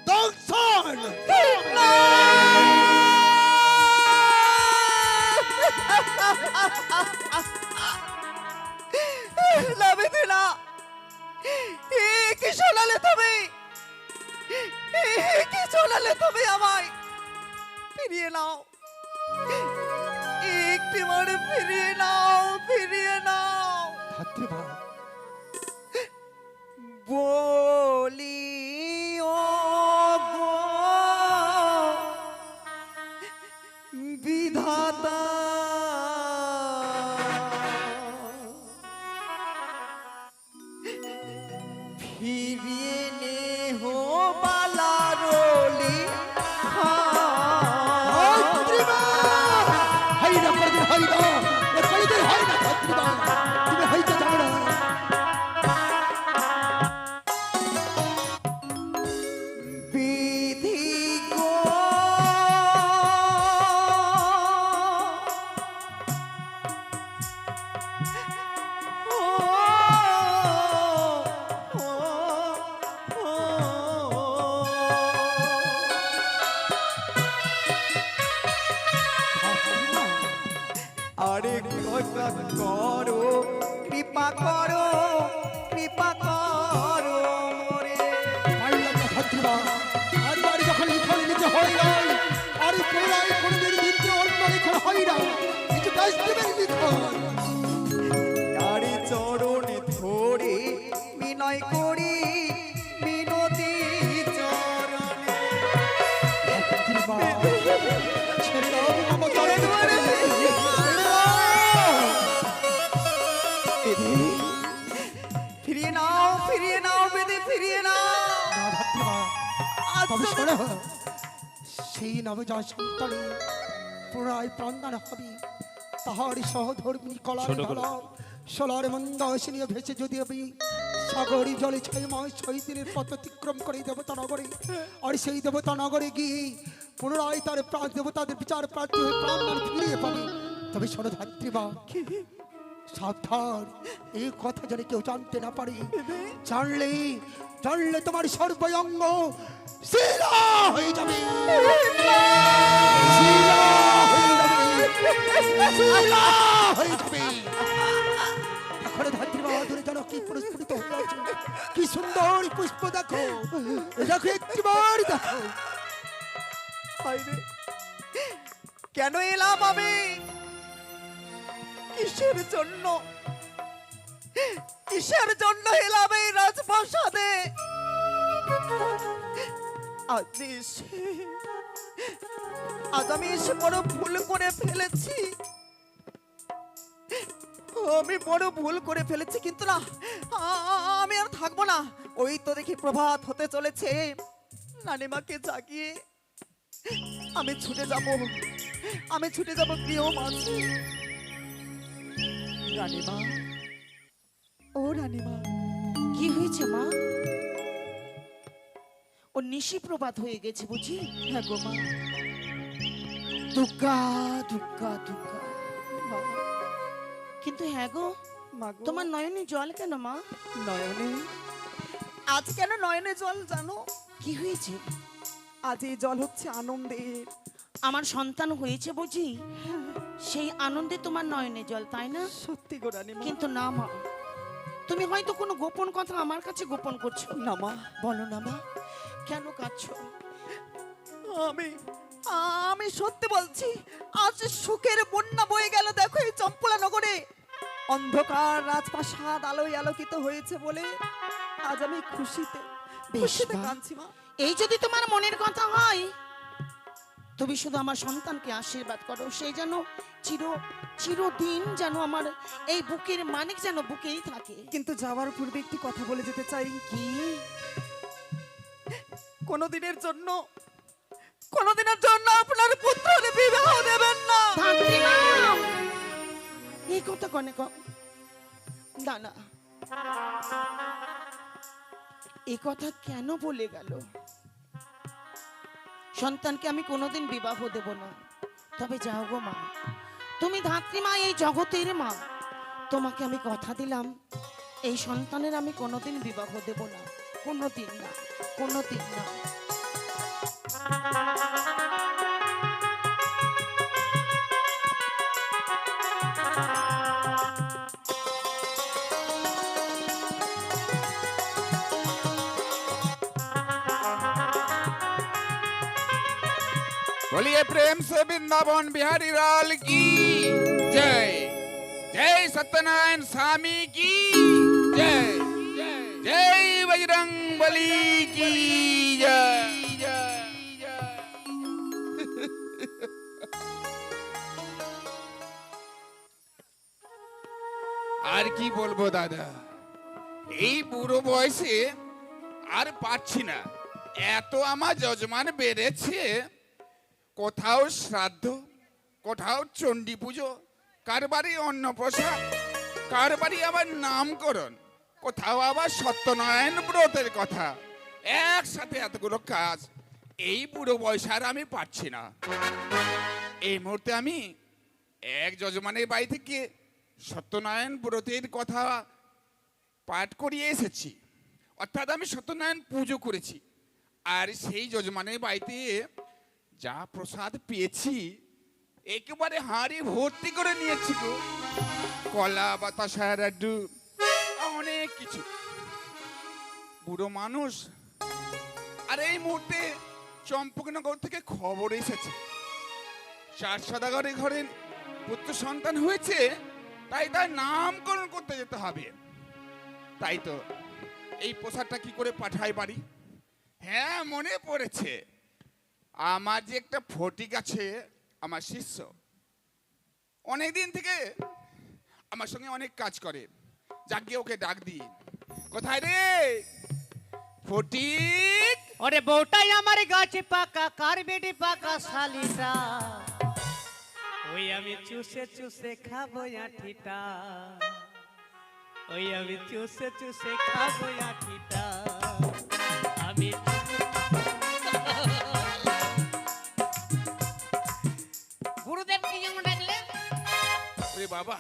দংশন। না বিধি না, এ কি শোনালে তুমি? এ কি শোনালে তুমি আমায়? ফিরিয়ে নাও, একটি বারে ফিরিয়ে নাও, ফিরিয়ে নাও। ধাত্রীমা, বলি ও গো বিধাতা, ফিরিয়ে নে হো বালারলি ধাত্রীমা, হাইরা করদিন হাইরা, এ কলিদের হাইরা ধাত্রীমা, তুমি হাইতে জানো না। বিধি গো আরে কৃপা করো, কৃপা করো, কৃপা করো মোরে। পারলাম না ধাত্রীমা, একবার যখন লিখন নিতে হয় নাই, আর পুনরায় কোনদিন দিতে অন্য লিখন হয় না। কিছু কাজ দেবেন লিখন। তারি চরণে ধরে বিনয় করি মিনতি চরণে। ধাত্রীমা, ছেড়ে দাও আমার চরণে। একবারে ছেড়ে দাও। বিধি, ফিরিয়ে নাও, ফিরিয়ে নাও বিধি, ফিরিয়ে নাও। না ধাত্রীমা, আজ তবে যদি- শোনো, সেই নবজাত সন্তানে পুনরায় প্রাণদান হবে। তাহার সহধর্মিনী কলার ধারা সোলার মন্দাসিনী ভেসে যদি আমি সাগরী জলে 6 মাস 6 দিনের পথ অতিক্রম করে দেবতা নগরে, আর সেই দেবতা নগরে গিয়ে পুনরায় তার প্রাণ দেবতাদের বিচার প্রার্থী হয়ে প্রাণদান ফিরিয়ে পাবে। তবে শোনো ধাত্রীমা, সাবধান, এই কথা যেন কেউ জানতে না পারে। জানলে জানলে তোমার সর্বঙ্গ শিলা হয়ে যাবে। শিলা হয়ে যাবে। শিলা হয়ে যাবে। এখন ধাত্রীমা ধরে যেন কি প্রস্ফুটিত হয়ে আছে, কি সুন্দর পুষ্প দেখো, দেখো একটিবার দেখো। হায়রে, কেন এলাম আমি? কিসের জন্য, কিসের জন্য এলাম এই রাজপ্রাসাদে? আজ আমি এসে বড় ভুল করে ফেলেছি। আমি বড় ভুল করে ফেলেছি, কিন্তু না, আমি আর থাকবো না। ওই তো দেখি প্রভাত হতে চলেছে, রানীমাকে জাগিয়ে আমি ছুটে যাব, আমি ছুটে যাব গৃহ মাঝে। রানীমা, ও রানীমা, কি হয়েছে মা? ও নিশি প্রভাত হয়ে গেছে বুঝি? হ্যাঁ গো মা। দুর্গা দুর্গা দুর্গা। মা, কিন্তু হ্যাঁ গো, মা গো, তোমার নয়নে জল কেন মা? নয়নে, আজ কেন নয়নে জল জানো? কি হয়েছে? আজ এই জল হচ্ছে আনন্দের। আমার সন্তান হয়েছে বুঝি, সেই আনন্দে তোমার নয়নে জল, তাই না? সত্যি গো রানীমা। কিন্তু না মা, তুমি হয়তো কোনো গোপন কথা আমার কাছে গোপন করছো। না মা, বলো না মা, কেন কাঁদছো? আমি আমি সত্যি বলছি, আজ সুখের বন্যা বয়ে গেল দেখো এই চম্পলা নগরে। অন্ধকার রাজপ্রাসাদ আলোয় আলোকিত হয়েছে বলে আজ আমি খুশিতে বেশ খুশিতে মা। কাঁদছি মা। এই যদি তোমার মনের কথা হয়, তুমি শুধু আমার সন্তানকে আশীর্বাদ করো, সেই যেন চিরদিন যেন আমার এই বুকের মানিক যেন বুকেই থাকে। কিন্তু যাওয়ার পূর্বে একটি কথা বলে যেতে চাই। কি? কোনোদিনের জন্য আপনার পুত্রের বিবাহ দেবেন না। ধাত্রীমা! এই কথা কনে না না, এই কথা কেন বলে গেল? সন্তানকে আমি কোনোদিন বিবাহ দেব না। তবে যাও গো মা, তুমি ধাত্রীমা, এই জগতের মা। তোমাকে আমি কথা দিলাম, এই সন্তানের আমি কোনোদিন বিবাহ দেব না, কোনোদিন না, কোনোদিন না। बोलिए प्रेम से वृंदावन बिहारी लाल की जय। जय सत्यनारायण स्वामी की जय। जय बजरंग बली की जय। আর কি বলবো দাদা, এই বুড়ো বয়সে আর পাচ্ছি না। এত আমার যজমান বেড়েছে, কোথাও শ্রাদ্ধ, কোথাও চণ্ডী পুজো, কার বাড়ি অন্নপ্রসাদ, কার বাড়ি আবার নামকরণ, কোথাও আবার সত্যনারায়ণ ব্রতের কথা। একসাথে এতগুলো কাজ এই বুড়ো বয়সে আর আমি পাচ্ছি না। এই মুহূর্তে আমি এক যজমানের বাড়ি থেকে সত্যনারায়ণ ব্রতের কথা পাঠ করিয়ে এসেছি, অর্থাৎ আমি সত্যনারায়ণ পুজো করেছি। আর সেই যজমানের বাড়িতে যা প্রসাদ পেয়েছি, একেবারে হাঁড়ি ভর্তি করে নিয়েছি গো। কলা, বাতাসা, লাড্ডু, অনেক কিছু। বুড়ো মানুষ। আর এই মুহূর্তে চম্পকনগর থেকে খবর এসেছে, 4 সদাগরের ঘরে পুত্র সন্তান হয়েছে, তাই তার নামকরণ করতে যেতে হবে। তাই তো এই প্রসাদটা কি করে পাঠাই বাড়ি। হ্যাঁ, মনে পড়েছে, আমার যে একটা ফটিক আছে, আমার শিষ্য, অনেকদিন থেকে আমার সঙ্গে অনেক কাজ করে। যাকে ওকে ডাক দিই, কোথায় রে ফটিক? ওরে বউটাই আমার গাছে পাকা, কার বেডে পাকা শালিটা, ওই আমি চুষে চুষে খাবো আঠিটা, ওই আমি চুষে চুষে খাবো আঠিটা, আমি গুরুদেব কি যেমন ডাকলে? ওরে বাবা,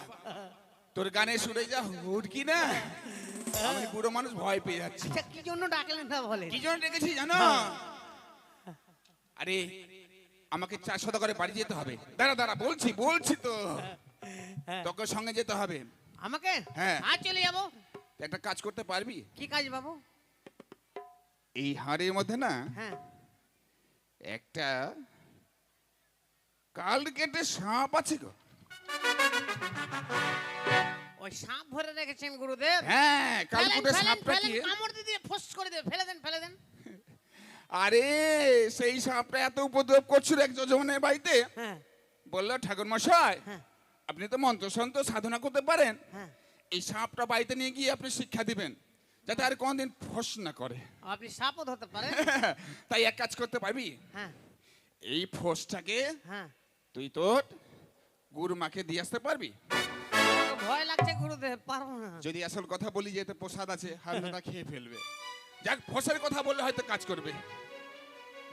তোর গানে শুনে যা হুড়কি না, আমি বুড়ো মানুষ ভয় পেয়ে যাচ্ছি। আচ্ছা, কি জন্য ডাকলেন না বলে? কি জন্য ডেকেছি জানো? আরে আমাকে 4 সদাগরে বাড়ি যেতে হবে। দাঁড়া দাঁড়া, বলছি তো, তোকে সঙ্গে যেতে হবে। আমাকে? হ্যাঁ। চলে যাবো। একটা কাজ করতে পারবি? কি কাজ বাবু? এই হাড়ের মধ্যে না হ্যাঁ একটা কাল কেটে সাপ আছে গো। ওই সাপ ভরে রেখেছেন গুরুদেব। হ্যাঁ কাল ফেলেন, কেটে ফেলেন, সাপটা ফেলেন, কি? কামড় দিয়ে ফোস করে দেবে, ফেলে দেন, ফেলে দেন। আরে সেই সাপটা এত উপদ্রব করছিল এক যজমানের বাড়িতে, হ্যাঁ বললো ঠাকুর মশাই হ্যাঁ আপনি তো মন্ত্র সন্ত্র সাধনা করতে পারেন, হ্যাঁ। এই সাপটা বাড়িতে নিয়ে গিয়ে আপনি শিক্ষা দিবেন যাতে আর কোনদিন ফস না করে। আপনি সাপও ধরতে পারেন। তাই এক কাজ করতে পারবি, হ্যাঁ এই ফসটাকে হ্যাঁ। তুই তোর গুরু মাকে দিয়ে আসতে পারবি? আমাকে ভয় লাগছে গুরুদেব, পারবো না। যদি আসল কথা বলি যে এতে প্রসাদ আছে, হারনাটা খেয়ে ফেলবে। যাক ফসের কথা বললে হয়তো কাজ করবে।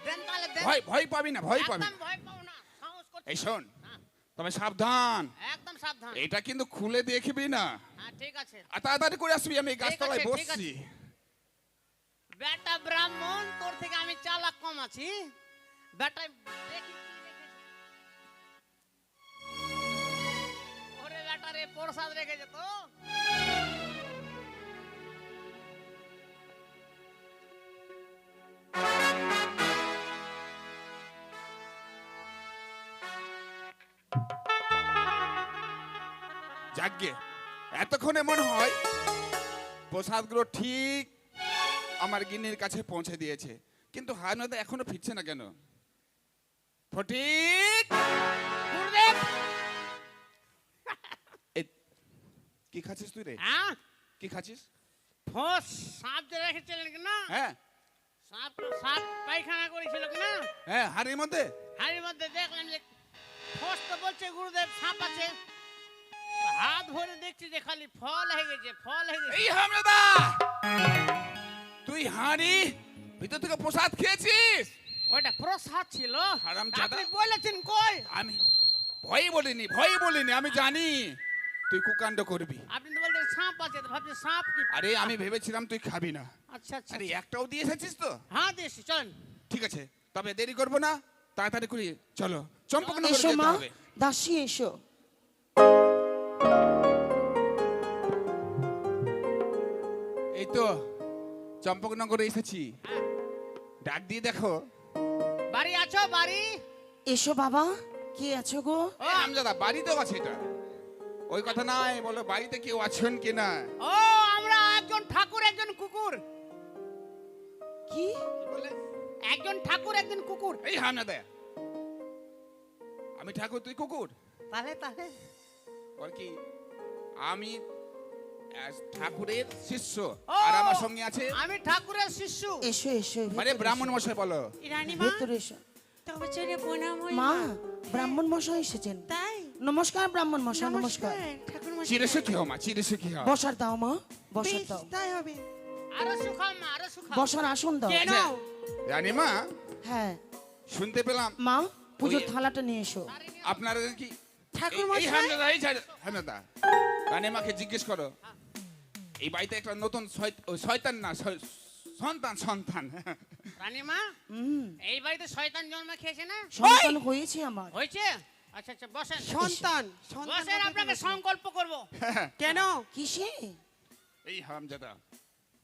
দেন তাহলে দেন। ভয় ভয় পাবি না, ভয় পাবি একদম না। ভয় পাবো না, সাহস করছি। এই শোন, হ্যাঁ, তবে সাবধান, একদম সাবধান। এটা কিন্তু খুলে দেখবি না। হ্যাঁ ঠিক আছে। আর তাড়াতাড়ি করে আসবি, আমি এই ঠিক গাছতলায় আছে, ঠিক বসছি। বেটা ব্রাহ্মণ, তোর থেকে আমি চালাক কম আছি। বেটা দেখি কি রেখেছে। ওরে বেটা রে, প্রসাদ রেখেছে তো। যাকগে, এতক্ষণে মনে হয় প্রসাদগুলো ঠিক আমার গিন্নির কাছে পৌঁছে দিয়েছে, কিন্তু হারনাদা এখনো ফিরছে না কেন? ফটিক, গুরুদেব। এই, কি খাচ্ছিস তুই রে? হ্যাঁ, কি খাচ্ছিস? ফোস সাপ যে রেখেছিলেন কি না? হ্যাঁ সাপ সাপ পায়খানা করেছিল কি না? হ্যাঁ, হাড়ির মধ্যে। হাড়ির মধ্যে দেখলাম যে ফোস তো বলছে গুরুদেব সাপ আছে। হাত ভরে দেখছি যে খালি ফল হয়ে গেছে, ফল হয়ে গেছে। এই হামলাদা, তুই হাড়ি ভিতর থেকে প্রসাদ খেয়েছিস? ওটা প্রসাদ ছিল। হারামজাদা। আপনি বলেছেন কই? আমি ভয় বলিনি, আমি জানি তুই কুকাণ্ড করবি। আপনি তো বলছেন সাপ আছে, তো ভাবছি সাপ কি। আরে আমি ভেবেছিলাম তুই খাবি না। আচ্ছা আচ্ছা। আরে একটাও দিয়ে এসেছিস তো? হ্যাঁ দিয়েছি, চলেন। ঠিক আছে, তবে দেরি করবো না, তাড়াতাড়ি করি চলো, চম্পকনগর এসো যেতে মা, হবে। দাসী এসো। এই তো চম্পকনগরে এসেছি, ডাক দিয়ে দেখো। বাড়ি আছো বাড়ি? এসো বাবা, কে আছো গো? ও আমজাদা, বাড়িতেও আছে এটা, ওই কথা নাই, বলো বাড়িতে কেউ আছেন কিনা। ও আমরা একজন ঠাকুর একজন কুকুর। কি? কি বলে? একজন ঠাকুর একজন কুকুর। এই হামনাদা, আমি ঠাকুর তুই কুকুর? তাহলে তাহলে ওর কি, আমি ঠাকুরের শিষ্য, ও, আর আমার সঙ্গে আছে আমি ঠাকুরের শিষ্য। এসো এসো, মানে ভেতরে ব্রাহ্মণ মশাই। বলো রানীমা ভেতরে এসো। তবে চলে প্রণাম হই মা, ব্রাহ্মণ মশাই এসেছেন। তাই নমস্কার ব্রাহ্মণ মশাই, নমস্কার। ঠাকুর মশাই। চিরে সুখী হও মা, চিরে সুখী হও। বসার দাও মা, বসার বেশ, দাও। তাই হবে। আরো সুখাম মা, আরো সুখাম। বসার আসন দাও। কেন? রানীমা, হ্যাঁ শুনতে পেলাম মা, পুজোর ওই- থালাটা নিয়ে এসো। আপনারা কি ঠাকুর এই মশাই। হামনাদা, এই হামনাদা, রানীমাকে জিজ্ঞেস করো, এই বাড়িতে একটা নতুন শয়তান না সন্তান রানীমা, এই বাড়িতে শয়তান জন্ম খেয়েছে না? সন্তান হয়েছে আমার। হয়েছে? আচ্ছা আচ্ছা, বসেন। সন্তান সন্তান বসেন, বলতে আপনাকে বলছি। সংকল্প করব। কেন? কিসে? এই হারামজাদা,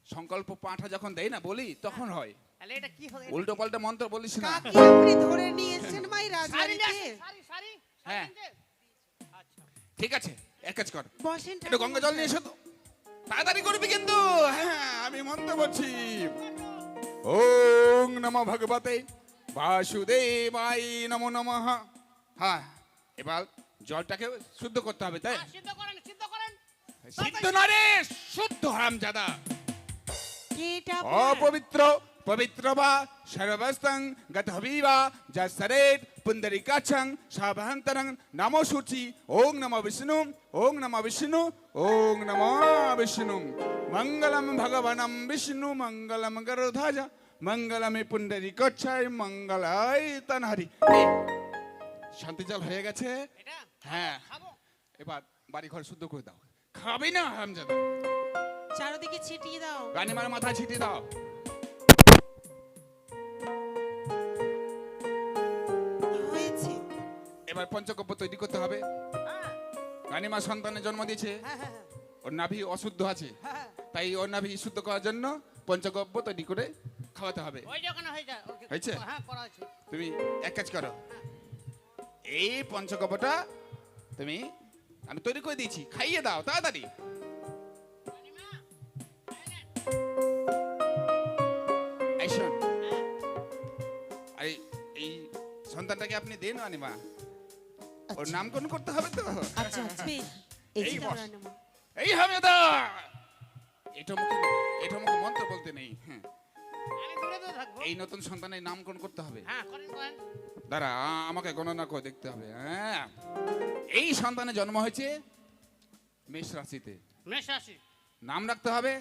সংকল্প পাঠা যখন দেয় না বলি তখন হয়, তাহলে এটা কি হবে? উল্টো পাল্টা মন্ত্র বলিস না। কাকে আপনি ধরে নিয়ে এসেছেন মাই শাড়ি নিয়ে রাজবাড়িতে? আসেন, শাড়ি শাড়ি হ্যাঁ। আচ্ছা। ঠিক আছে, এক কাজ কর, বসেন একটু ঠাকুর গঙ্গা জল মশাই। নিয়ে এসো তো, তাড়াতাড়ি করবি কিন্তু। হ্যাঁ, আমি মন্ত্র বলছি, ওং নমো ভগবতে বাসুদেবায় নমো নমঃ। হ্যাঁ, এবার জলটাকে শুদ্ধ করতে হবে, তাই? হ্যাঁ, সিদ্ধ করেন, সিদ্ধ করেন। সিদ্ধ না রে, শুদ্ধ হারামজাদা। কি এটা আপনার? অপবিত্র পবিত্র বা সর্বস্তং গতহবিবা যসরেত পুণ্ডরিকাক্ষং সাবহন্তরং নমো সূচি। ওং নমো বিষ্ণু, ওং নমো বিষ্ণু, ওং নমো বিষ্ণু। মঙ্গলম ভগবানম বিষ্ণু, মঙ্গলম গরুধ্বজ, মঙ্গলমে পুণ্ডরিকাক্ষায়, মঙ্গলায় তনহরি। শান্তি জল হয়ে গেছে। এটা হ্যাঁ, খাবো। এবার বাড়ি ঘর শুদ্ধ করে দাও। খাবি না হারামজাদা? চারদিকে ছিটিয়ে দাও। রানীমার মাথায় ছিটিয়ে দাও। হয়েছে। এবার পঞ্চকব্য তৈরি করতে হবে। হ্যাঁ, রানীমা সন্তানের জন্ম দিয়েছে, হ্যাঁ, হ্যাঁ, ওর নাভি অশুদ্ধ আছে, হ্যাঁ। তাই ওর নাভি শুদ্ধ করার জন্য পঞ্চগব্য তৈরি করে খাওয়াতে হবে। ওই যখন হয়ে যায় ওকে হয়েছে? হ্যাঁ করা আছে। তুমি এক কাজ করো, এই পঞ্চকব্যটা তুমি আমি তৈরি করে দিয়েছি, খাইয়ে দাও তাড়াতাড়ি। এই শোন, এই সন্তানটাকে আপনি দেন রানীমা, ওর নামকরণ করতে হবে তো। আচ্ছা আচ্ছা বেশ, এই এই যে বস। রানীমা। এই হবে দা, এটা মুখে মন্ত্র বলতে নেই। হ্যাঁ, আমি দূরে দূরে থাকবো। এই নতুন সন্তানের নামকরণ করতে হবে। হ্যাঁ করেন করেন। দাঁড়া, আমাকে গণনা করে দেখতে হবে। হ্যাঁ, এই সন্তানের জন্ম হয়েছে মেষ রাশিতে, মেষ রাশি। নাম রাখতে হবে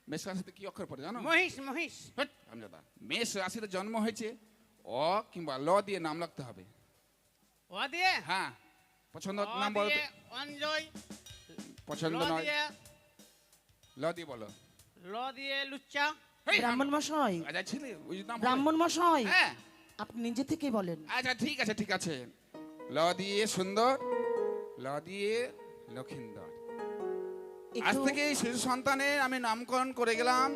মেষ রাশিতে কি অক্ষর পড়ে জানো? মহিষ মহিষ। হট, আমজাদা। মেষ রাশিতে জন্ম হয়েছে, অ কিংবা ল দিয়ে নাম রাখতে হবে। ও দিয়ে হ্যাঁ, পছন্দ ও নাম বলো তো। দিয়ে অঞ্জয়। পছন্দ ল নয়, দিয়ে ল দিয়ে বলো। ল দিয়ে লুচ্চা। এই ব্রাহ্মণ মশাই, আচ্ছা ছেলে ওই নাম বলে। ব্রাহ্মণ মশাই, হ্যাঁ, আপনি নিজে থেকে বলেন। আচ্ছা ঠিক আছে ঠিক আছে। ল দিয়ে সুন্দর, ল দিয়ে লক্ষিন্দর। আজ একটু থেকে এই শিশু সন্তানের আমি নামকরণ করে গেলাম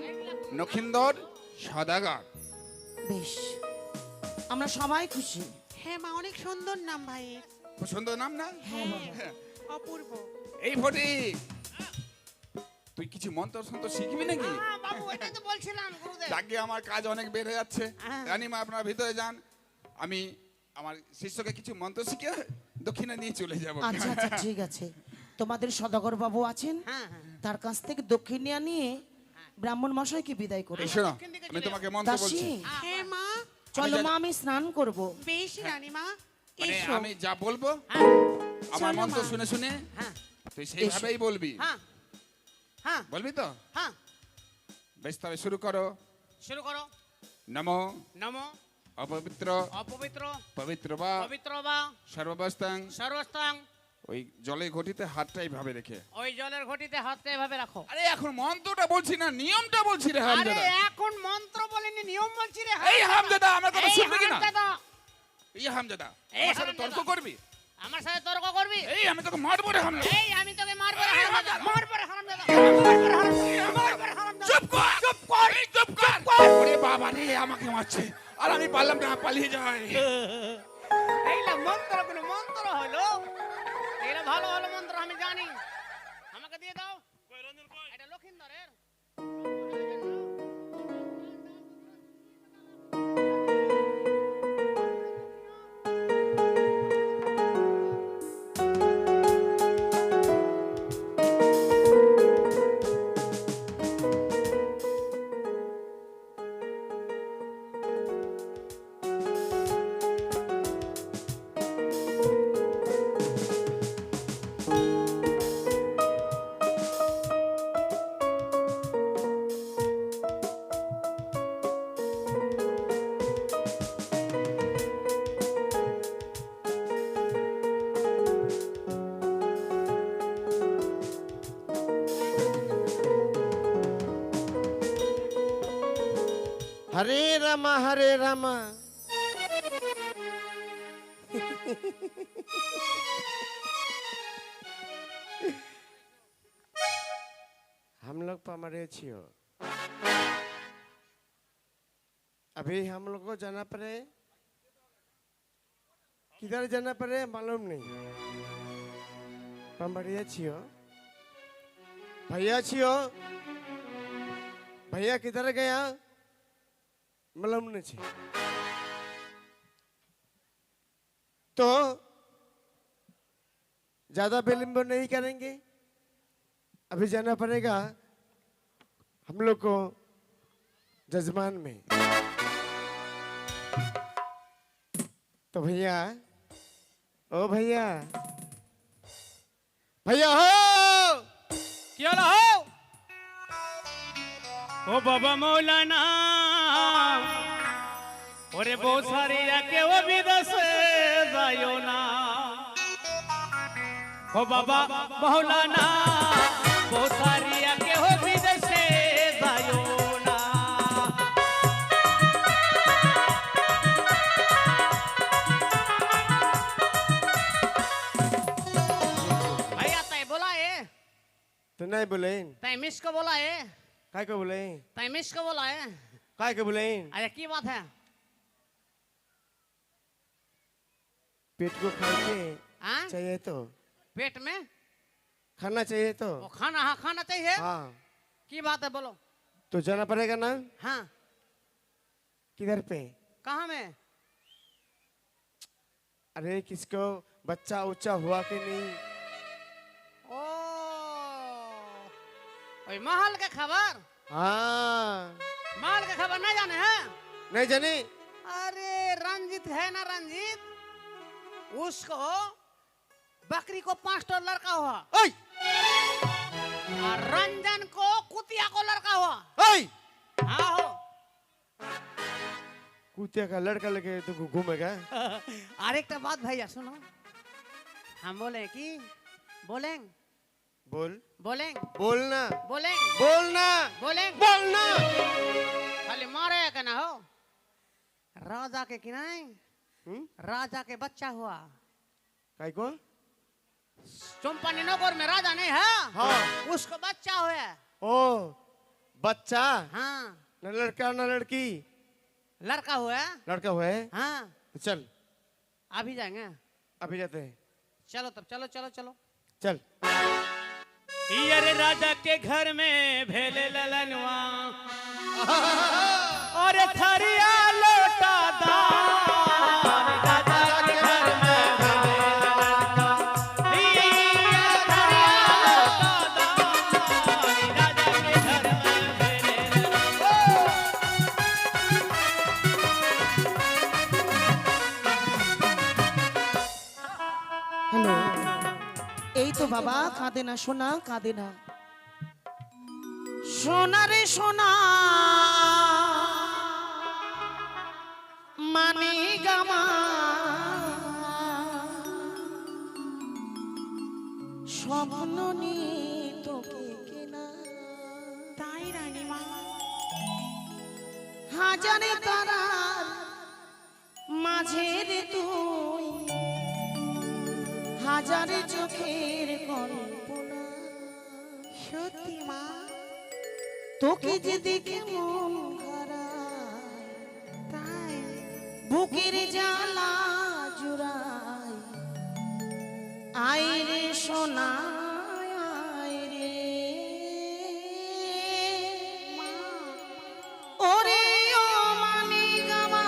লক্ষিন্দর সদাগর। বেশ, আমরা সবাই খুশি। হ্যাঁ মা, অনেক সুন্দর নাম ভাইয়ের। খুব সুন্দর নাম না? হ্যাঁ বাবা। হ্যাঁ। অপূর্ব। এই ভোটে তুই কিছু মন্ত্র সন্ত্র শিখবি নাকি? হ্যাঁ বাবু, এটাই তো বলছিলাম গুরুদেব। যাকে আমার কাজ অনেক বেড়ে যাচ্ছে। হ্যাঁ। রানীমা আপনারা ভিতরে যান, আমি আমার শিষ্যকে কিছু মন্ত্র শিখে দক্ষিণা নিয়ে চলে যাবো। আচ্ছা আচ্ছা ঠিক আছে, তোমাদের সদাগর বাবু আছেন, হ্যাঁ হ্যাঁ। তার কাছ থেকে দক্ষিণিয়া নিয়ে ব্রাহ্মণ মশাইকে বিদায় করে এই শোনো, আমি তোমাকে মন্ত্র বলছি। দাসী, হ্যাঁ মা, চলো মা, আমি স্নান করব। বেশ রানীমা, মানে এসো। আমি যা বলবো হ্যাঁ আমার চলো মন্ত্র মা। শুনে শুনে হ্যাঁ তুই সেইভাবেই বলবি। হ্যাঁ হ্যাঁ বলবি তো? হ্যাঁ। বেশ, তবে শুরু করো। শুরু করো। নমো নমো অপবিত্র অপবিত্র পবিত্র বা পবিত্র বা সর্বাবস্থাং। সর্বস্থাং। ওই জলে ঘটিতে হাতটা এইভাবে রেখে। ওই জলের ঘটিতে হাতটা এভাবে রাখো। আরে এখন মন্ত্রটা বলছি না, নিয়মটা বলছি রে আরে হামজাদা। এখন মন্ত্র বলেনি, নিয়ম বলছি রে। এই হামজাদা, আমার কথা এই শুনবি কিনা? হারামজাদা, এই হামজাদা, এই আমার সাথে হারামজাদা। তর্ক করবি? আমার সাথে তর্ক করবি? এই আমি তোকে মারবো রে হামজাদা। এই আমি তোকে মারবো রে এই হারামজাদা, হারামজাদা। মারবো রে হারামজাদা, মারবো রে হারামজাদা, মারবো রে হারামজাদা। চুপ কর, চুপ কর, এই চুপ কর। ওরে বাবা রে, আমাকে মারছে আর আমি পারলাম না, পালিয়ে যাই। এইলা মন্ত্র কোনো মন্ত্র হলো? এইলা ভালো ভালো মন্ত্র আমি জানি, আমাকে দিয়ে দাও। এটা লক্ষিন্দরের। हरे रामा हरे रामा। हम लोग पमरे छियो, अभी हम लोग को जाना पड़े, किधर जाना पड़े मालूम नहीं। पमरे छियो, भैया छियो, भैया किधर गया मालूम नहीं। तो ज्यादा विलंब नहीं करेंगे, अभी जाना पड़ेगा हम लोग को जजमान में। तो भैया, ओ भैया, भैया हो क्या हो? ओ बाबा मौलाना, ओरे बहुत सारी आके वो विदेश जायो ना। ओ बाबा मौलाना, बहुत सारी आके वो विदेश जायो ना। भैया तय बोला है, तो नहीं बोले, तय मिस को बोला है, काय को बोले? तय मिस को बोला है। काय के बोले अरे की बात है? पेट को खाए के हाँ? चाहिए तो पेट में खाना चाहिए तो वो खाना, हाँ खाना चाहिए। हाँ की बात है बोलो। तो जाना पड़ेगा ना। हाँ किधर पे? कहाँ में? अरे किसको बच्चा ऊंचा हुआ कि नहीं? ओ ओए महल के खबर, हाँ महल के खबर नहीं जाने हैं? नहीं जाने। अरे रंजीत है ना, रंजीत, उसको बकरी को 5 लड़का हुआ ओए और रंजन को कुतिया को लड़का हुआ। ओए हाँ हो। कुतिया का लड़का लेके तो घूमेगा। और एक तो बात भैया सुनो, हम बोले कि बोलेंगे बोल बोलेंगे बोलना बोलेंगे बोलना बोलेंगे बोलना। खाली मारे का ना हो। राजा के कि नहीं, राजा के बच्चा हुआ। काय को? चंपानी नगर में राजा नहीं है, हाँ उसको बच्चा हुआ। ओ बच्चा हाँ न लड़का न लड़की, लड़का हुआ। लड़का हुआ है। हाँ तो चल अभी जाएंगे। अभी जाते हैं। चलो तब, चलो चलो चलो। चल अरे राजा के घर में भेले ललनवा और थरिया लोटा दान। राजा के घर में भेले ललनवा, थरिया लोटा दान। राजा के घर में भेले হ্যালো, এই তো বাবা, কাঁদে না সোনা, কাঁদে না সোনা রে সোনা, মানে গামা স্বপ্ন নিয়ে তোকে কেনা, তাই রানীমা, হাজারে তারার মাঝে রে তুই, হাজারে চোখের কল্পনা, সত্যি মা, তোকে যে দেখে মন হারায়, তাই বুকের জ্বালা জুড়ায়, আয় রে সোনা আয় রে ওরে ও মানে গামা,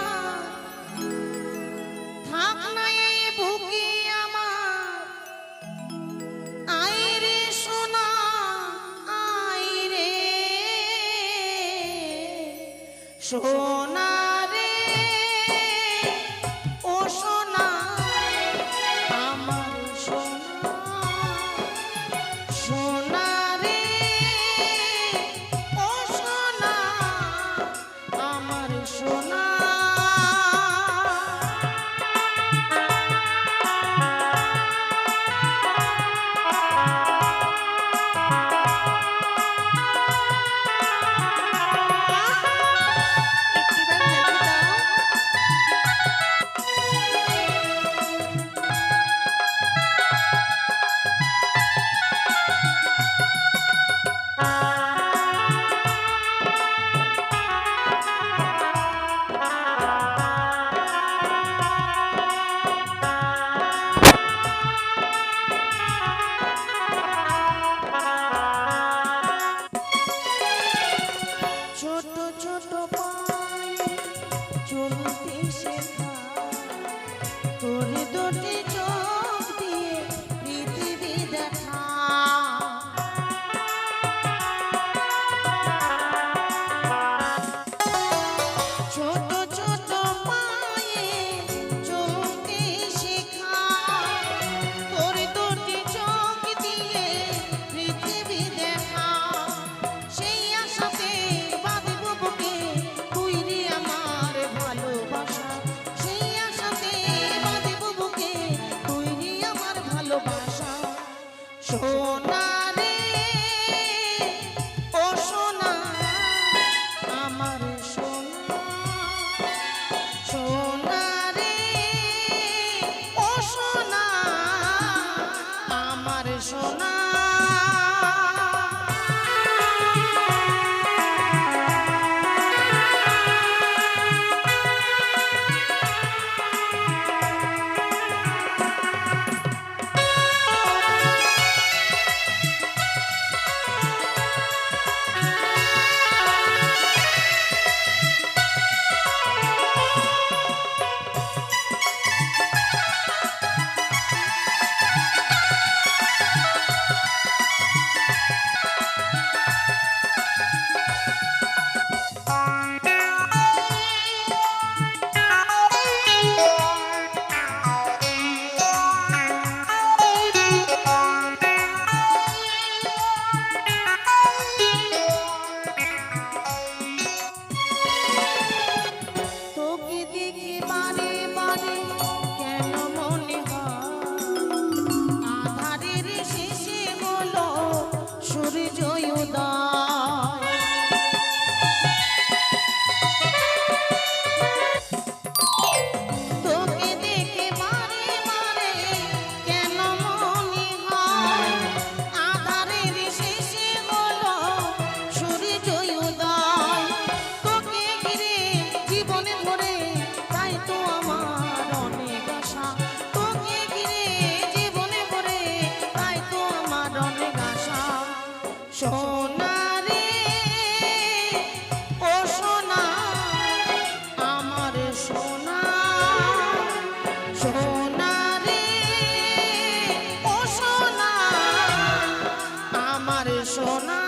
থাক না এই বুকে আমার, আয় রে সোনা আয় রে সোনা রে ও সোনা আমার সোনা, সোনা রে ও সোনা আমার সোনা। একটিবার ভেবে দাও। ছোট ছোট পায়ে চলতে শেখা, তোর দুটি চোখ দিয়ে পৃথিবী দেখা, ছোট ছোট পায়ে চলতে শেখা, তোর দুটি চোখ দিয়ে পৃথিবী দেখা, সেই আশাতে বাঁধব বুকে তুই রে আমার ভালোবাসা, সেই আশাতে বাঁধব বুকে তুই রে আমার ভালোবাসা, সোনা রে ও সোনা আমার সোনা, সোনা রে ও সোনা আমার সোনা। সোনা রে ও সোনা আমার সোনা সোনা রে ও সোনা আমার সোনা